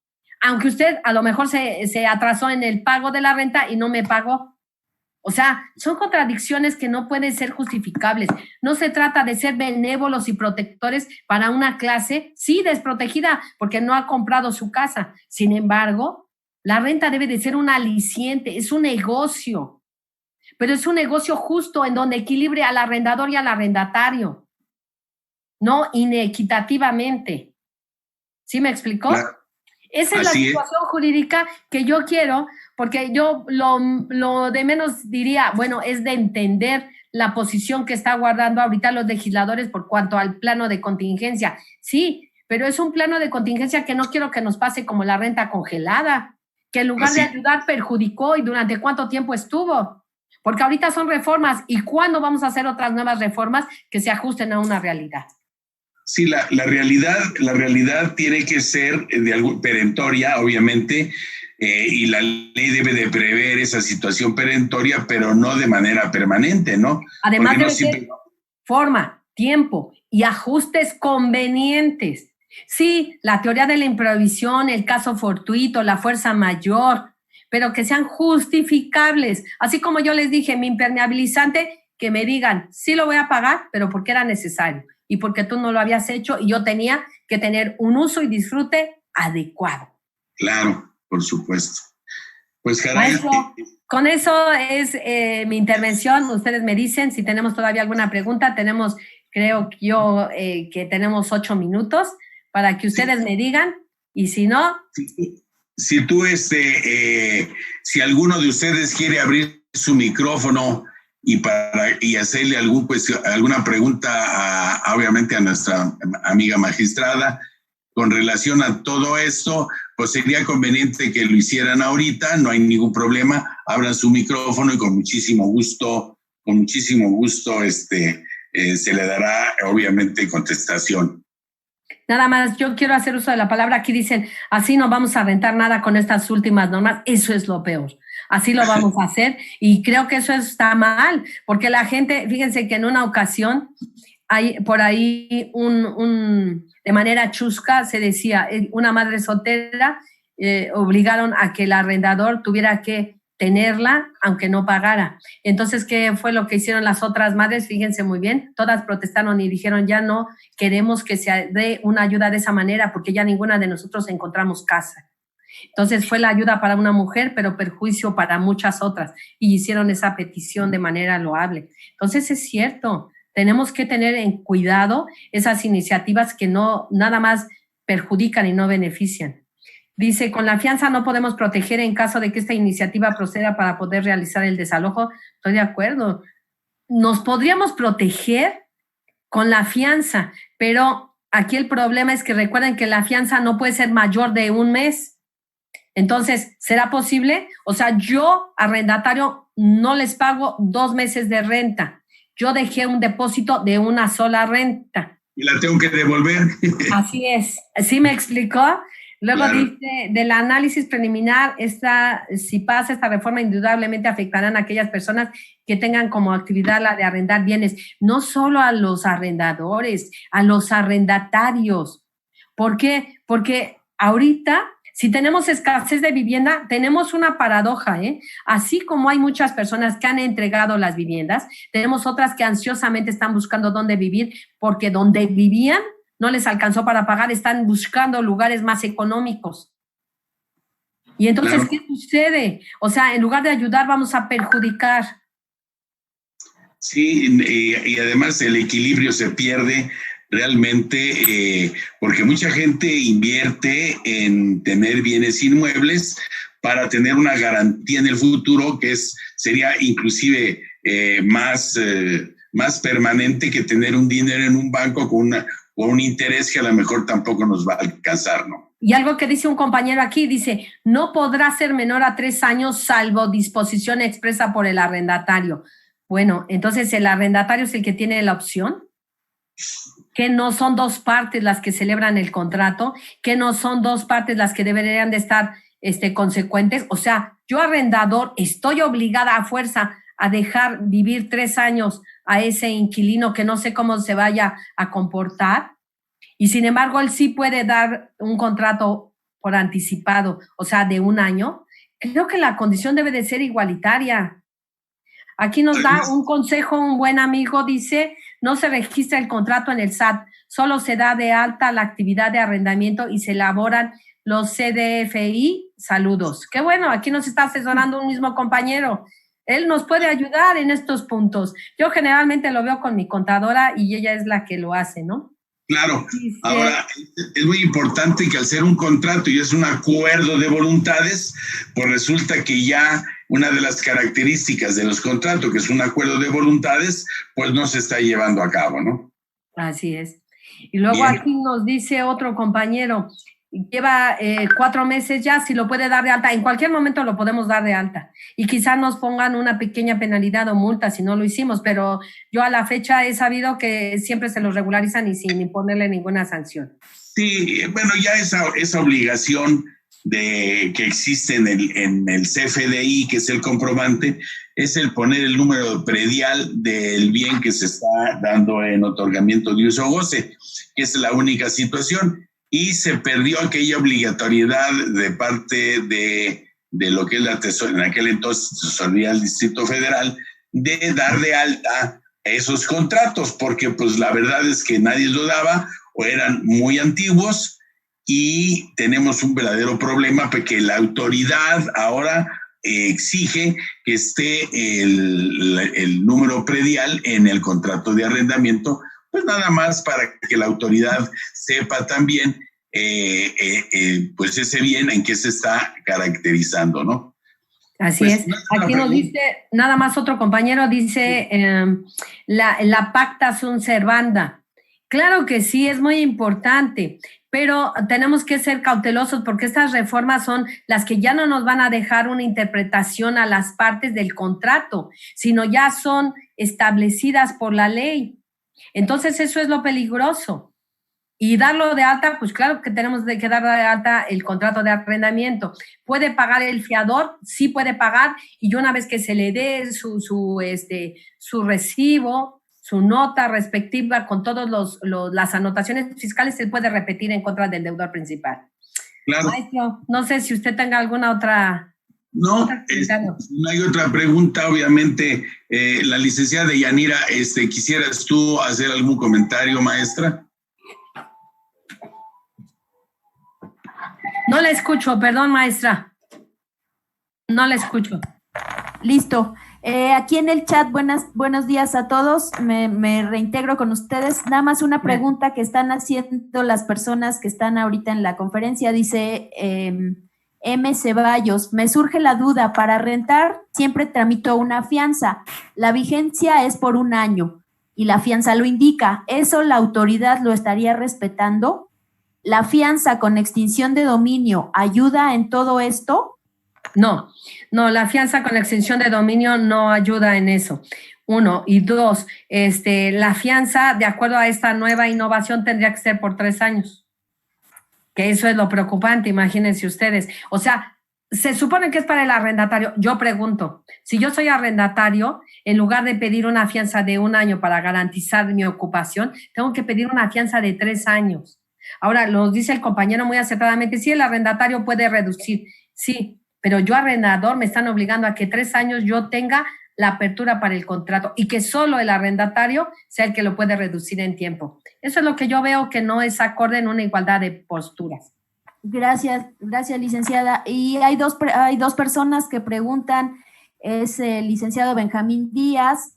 Aunque usted a lo mejor se atrasó en el pago de la renta y no me pagó. O sea, son contradicciones que no pueden ser justificables. No se trata de ser benévolos y protectores para una clase, sí, desprotegida, porque no ha comprado su casa. Sin embargo, la renta debe de ser un aliciente, es un negocio. Pero es un negocio justo en donde equilibre al arrendador y al arrendatario, no inequitativamente. ¿Sí me explicó? Claro. Esa es la situación jurídica que yo quiero, porque yo lo de menos diría, bueno, es de entender la posición que está guardando ahorita los legisladores por cuanto al plano de contingencia. Sí, pero es un plano de contingencia que no quiero que nos pase como la renta congelada, que en lugar de ayudar perjudicó y durante cuánto tiempo estuvo. Porque ahorita son reformas y ¿cuándo vamos a hacer otras nuevas reformas que se ajusten a una realidad? Sí, la realidad tiene que ser perentoria, obviamente, y la ley debe de prever esa situación perentoria, pero no de manera permanente, ¿no? Además debe ser forma, tiempo y ajustes convenientes. Sí, la teoría de la improvisión, el caso fortuito, la fuerza mayor, pero que sean justificables. Así como yo les dije, mi impermeabilizante, que me digan, sí lo voy a pagar, pero porque era necesario y porque tú no lo habías hecho y yo tenía que tener un uso y disfrute adecuado. Claro, por supuesto. Pues caray. Maestro, con eso es mi intervención. Ustedes me dicen si tenemos todavía alguna pregunta. Creo yo que tenemos 8 minutos para que ustedes me digan y si no... Si tú, si alguno de ustedes quiere abrir su micrófono y hacerle alguna pregunta, obviamente, a nuestra amiga magistrada con relación a todo esto, pues sería conveniente que lo hicieran ahorita, no hay ningún problema, abran su micrófono y con muchísimo gusto, se le dará, obviamente, contestación. Nada más, yo quiero hacer uso de la palabra. Aquí dicen, así no vamos a rentar nada con estas últimas normas. Eso es lo peor. Así lo vamos a hacer y creo que eso está mal, porque la gente, fíjense que en una ocasión, hay por ahí de manera chusca se decía, una madre soltera obligaron a que el arrendador tuviera que tenerla aunque no pagara. Entonces, ¿qué fue lo que hicieron las otras madres? Fíjense muy bien, todas protestaron y dijeron, ya no queremos que se dé una ayuda de esa manera porque ya ninguna de nosotros encontramos casa. Entonces fue la ayuda para una mujer, pero perjuicio para muchas otras y hicieron esa petición de manera loable. Entonces es cierto, tenemos que tener en cuidado esas iniciativas que no nada más perjudican y no benefician. Dice, con la fianza no podemos proteger en caso de que esta iniciativa proceda para poder realizar el desalojo. Estoy de acuerdo. Nos podríamos proteger con la fianza, pero aquí el problema es que recuerden que la fianza no puede ser mayor de 1 mes. Entonces, ¿será posible? O sea, yo, arrendatario, no les pago 2 meses de renta. Yo dejé un depósito de una sola renta. Y la tengo que devolver. Así es. ¿Sí me explicó? Luego claro. Dice, del análisis preliminar, si pasa esta reforma, indudablemente afectarán a aquellas personas que tengan como actividad la de arrendar bienes, no solo a los arrendadores, a los arrendatarios. ¿Por qué? Porque ahorita, si tenemos escasez de vivienda, tenemos una paradoja, ¿eh? Así como hay muchas personas que han entregado las viviendas, tenemos otras que ansiosamente están buscando dónde vivir, porque donde vivían no les alcanzó para pagar, están buscando lugares más económicos. Y entonces, claro. ¿Qué sucede? O sea, en lugar de ayudar, vamos a perjudicar. Sí, y además el equilibrio se pierde realmente porque mucha gente invierte en tener bienes inmuebles para tener una garantía en el futuro que sería inclusive más permanente que tener un dinero en un banco con un interés que a lo mejor tampoco nos va a alcanzar, ¿no? Y algo que dice un compañero aquí, dice, no podrá ser menor a 3 años salvo disposición expresa por el arrendatario. Bueno, entonces el arrendatario es el que tiene la opción, que no son 2 partes las que celebran el contrato, que no son 2 partes las que deberían de estar consecuentes. O sea, yo arrendador estoy obligada a fuerza a dejar vivir 3 años a ese inquilino que no sé cómo se vaya a comportar, y sin embargo él sí puede dar un contrato por anticipado, o sea, de 1 año. Creo que la condición debe de ser igualitaria. Aquí nos da un consejo un buen amigo, dice, no se registra el contrato en el SAT, solo se da de alta la actividad de arrendamiento y se elaboran los CDFI. Saludos. Qué bueno, aquí nos está asesorando un mismo compañero. Él nos puede ayudar en estos puntos. Yo generalmente lo veo con mi contadora y ella es la que lo hace, ¿no? Claro. Ahora, es muy importante que al ser un contrato y es un acuerdo de voluntades, pues resulta que ya una de las características de los contratos, que es un acuerdo de voluntades, pues no se está llevando a cabo, ¿no? Así es. Y luego bien, aquí nos dice otro compañero, lleva 4 meses ya, si lo puede dar de alta, en cualquier momento lo podemos dar de alta, y quizás nos pongan una pequeña penalidad o multa si no lo hicimos, pero yo a la fecha he sabido que siempre se los regularizan y sin imponerle ninguna sanción. Sí, bueno, ya esa obligación de que existe en el CFDI, que es el comprobante, es el poner el número predial del bien que se está dando en otorgamiento de uso o goce, que es la única situación. Y se perdió aquella obligatoriedad de parte de lo que es la tesorería, en aquel entonces tesorería del Distrito Federal, de dar de alta esos contratos, porque pues la verdad es que nadie lo daba o eran muy antiguos, y tenemos un verdadero problema porque la autoridad ahora exige que esté el número predial en el contrato de arrendamiento, pues nada más para que la autoridad sepa también pues ese bien en qué se está caracterizando, ¿no? Así pues, es. Aquí nos dice, nada más otro compañero dice, la pacta sunt servanda. Claro que sí, es muy importante, pero tenemos que ser cautelosos porque estas reformas son las que ya no nos van a dejar una interpretación a las partes del contrato, sino ya son establecidas por la ley. Entonces eso es lo peligroso. Y darlo de alta, pues claro que tenemos que dar de alta el contrato de arrendamiento. ¿Puede pagar el fiador? Sí puede pagar, y una vez que se le dé su recibo, su nota respectiva con todas las anotaciones fiscales, se puede repetir en contra del deudor principal. Claro. Maestro, no sé si usted tenga alguna otra... No, no hay otra pregunta. Obviamente, la licenciada Yanira, ¿quisieras tú hacer algún comentario, maestra? No la escucho, perdón, maestra. No la escucho. Listo. Aquí en el chat, buenos días a todos. Me reintegro con ustedes. Nada más una pregunta que están haciendo las personas que están ahorita en la conferencia. Dice M. Ceballos, me surge la duda, para rentar siempre tramito una fianza. La vigencia es por 1 año y la fianza lo indica. ¿Eso la autoridad lo estaría respetando? ¿La fianza con extinción de dominio ayuda en todo esto? No, la fianza con extinción de dominio no ayuda en eso. 1, y 2, la fianza, de acuerdo a esta nueva innovación, tendría que ser por 3 años. Que eso es lo preocupante, imagínense ustedes. O sea, se supone que es para el arrendatario. Yo pregunto, si yo soy arrendatario, en lugar de pedir una fianza de 1 año para garantizar mi ocupación, tengo que pedir una fianza de 3 años. Ahora, nos dice el compañero muy acertadamente, sí, el arrendatario puede reducir, sí, pero yo arrendador me están obligando a que 3 años yo tenga la apertura para el contrato y que solo el arrendatario sea el que lo puede reducir en tiempo. Eso es lo que yo veo que no es acorde en una igualdad de posturas. Gracias, licenciada. Y hay dos personas que preguntan, es el licenciado Benjamín Díaz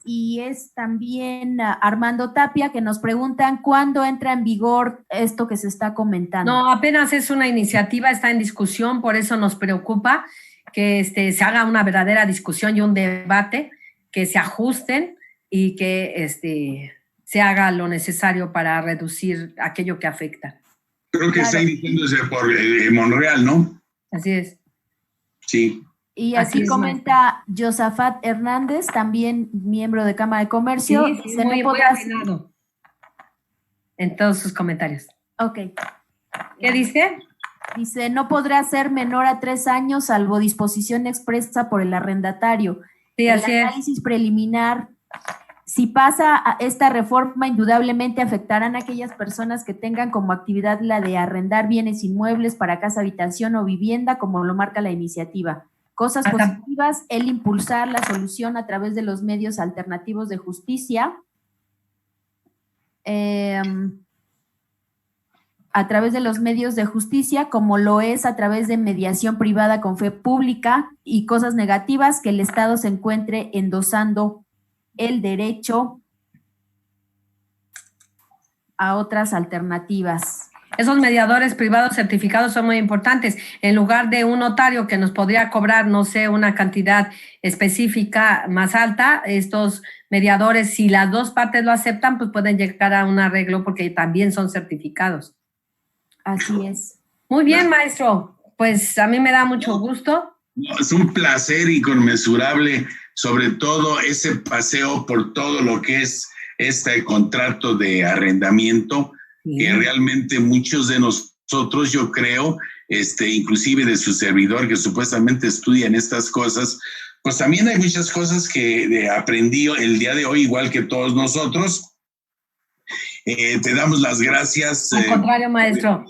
y es también Armando Tapia, que nos preguntan cuándo entra en vigor esto que se está comentando. No, apenas es una iniciativa, está en discusión, por eso nos preocupa que se haga una verdadera discusión y un debate, que se ajusten y que se haga lo necesario para reducir aquello que afecta. Creo que está diciéndose por Monreal, ¿no? Así es. Sí. Y aquí comenta Josafat Hernández, también miembro de Cámara de Comercio. Sí, muy afinado en todos sus comentarios. Ok. ¿Qué dice? Dice, no podrá ser menor a 3 años salvo disposición expresa por el arrendatario. Sí, El así es. análisis preliminar, si pasa a esta reforma, indudablemente afectarán a aquellas personas que tengan como actividad la de arrendar bienes inmuebles para casa, habitación o vivienda, como lo marca la iniciativa. Cosas positivas, el impulsar la solución a través de los medios alternativos de justicia. A través de los medios de justicia, como lo es a través de mediación privada con fe pública, y cosas negativas, que el Estado se encuentre endosando el derecho a otras alternativas. Esos mediadores privados certificados son muy importantes. En lugar de un notario que nos podría cobrar, no sé, una cantidad específica más alta, estos mediadores, si las dos partes lo aceptan, pues pueden llegar a un arreglo porque también son certificados. Así es. Muy bien, maestro. Pues a mí me da mucho gusto. Es un placer inconmensurable, sobre todo ese paseo por todo lo que es este contrato de arrendamiento, que realmente muchos de nosotros, yo creo, inclusive de su servidor que supuestamente estudian estas cosas, pues también hay muchas cosas que aprendí el día de hoy, igual que todos nosotros. Te damos las gracias. Al contrario, maestro.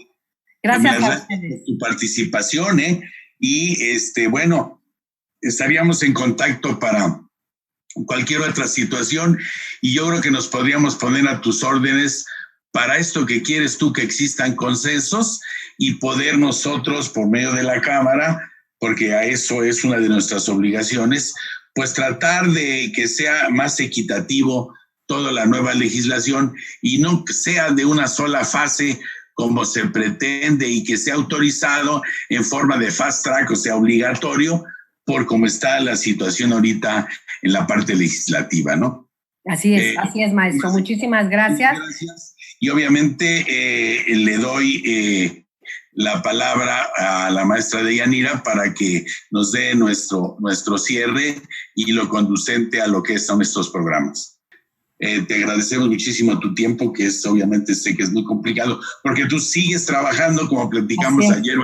Gracias a ustedes. Por tu participación, y bueno, estaríamos en contacto para cualquier otra situación, y yo creo que nos podríamos poner a tus órdenes para esto que quieres tú, que existan consensos y poder nosotros, por medio de la Cámara, porque a eso es una de nuestras obligaciones, pues tratar de que sea más equitativo toda la nueva legislación y no que sea de una sola fase como se pretende, y que sea autorizado en forma de fast track, o sea, obligatorio, por cómo está la situación ahorita en la parte legislativa, ¿no? Así es, maestro. Muchísimas gracias. Gracias. Y obviamente le doy la palabra a la maestra Deyanira para que nos dé nuestro cierre y lo conducente a lo que son estos programas. Te agradecemos muchísimo tu tiempo, que es, obviamente sé que es muy complicado, porque tú sigues trabajando, como platicamos ayer.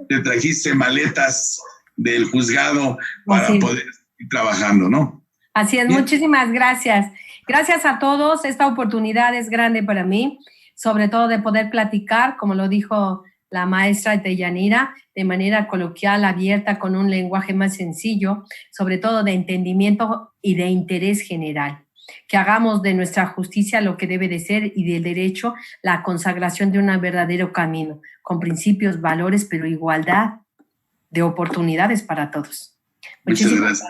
Te trajiste maletas del juzgado para poder seguir trabajando, ¿no? Así es. Bien. Muchísimas gracias. Gracias a todos. Esta oportunidad es grande para mí, sobre todo de poder platicar, como lo dijo la maestra Deyanira, de manera coloquial, abierta, con un lenguaje más sencillo, sobre todo de entendimiento y de interés general. Que hagamos de nuestra justicia lo que debe de ser, y del derecho la consagración de un verdadero camino, con principios, valores, pero igualdad de oportunidades para todos. Muchas gracias.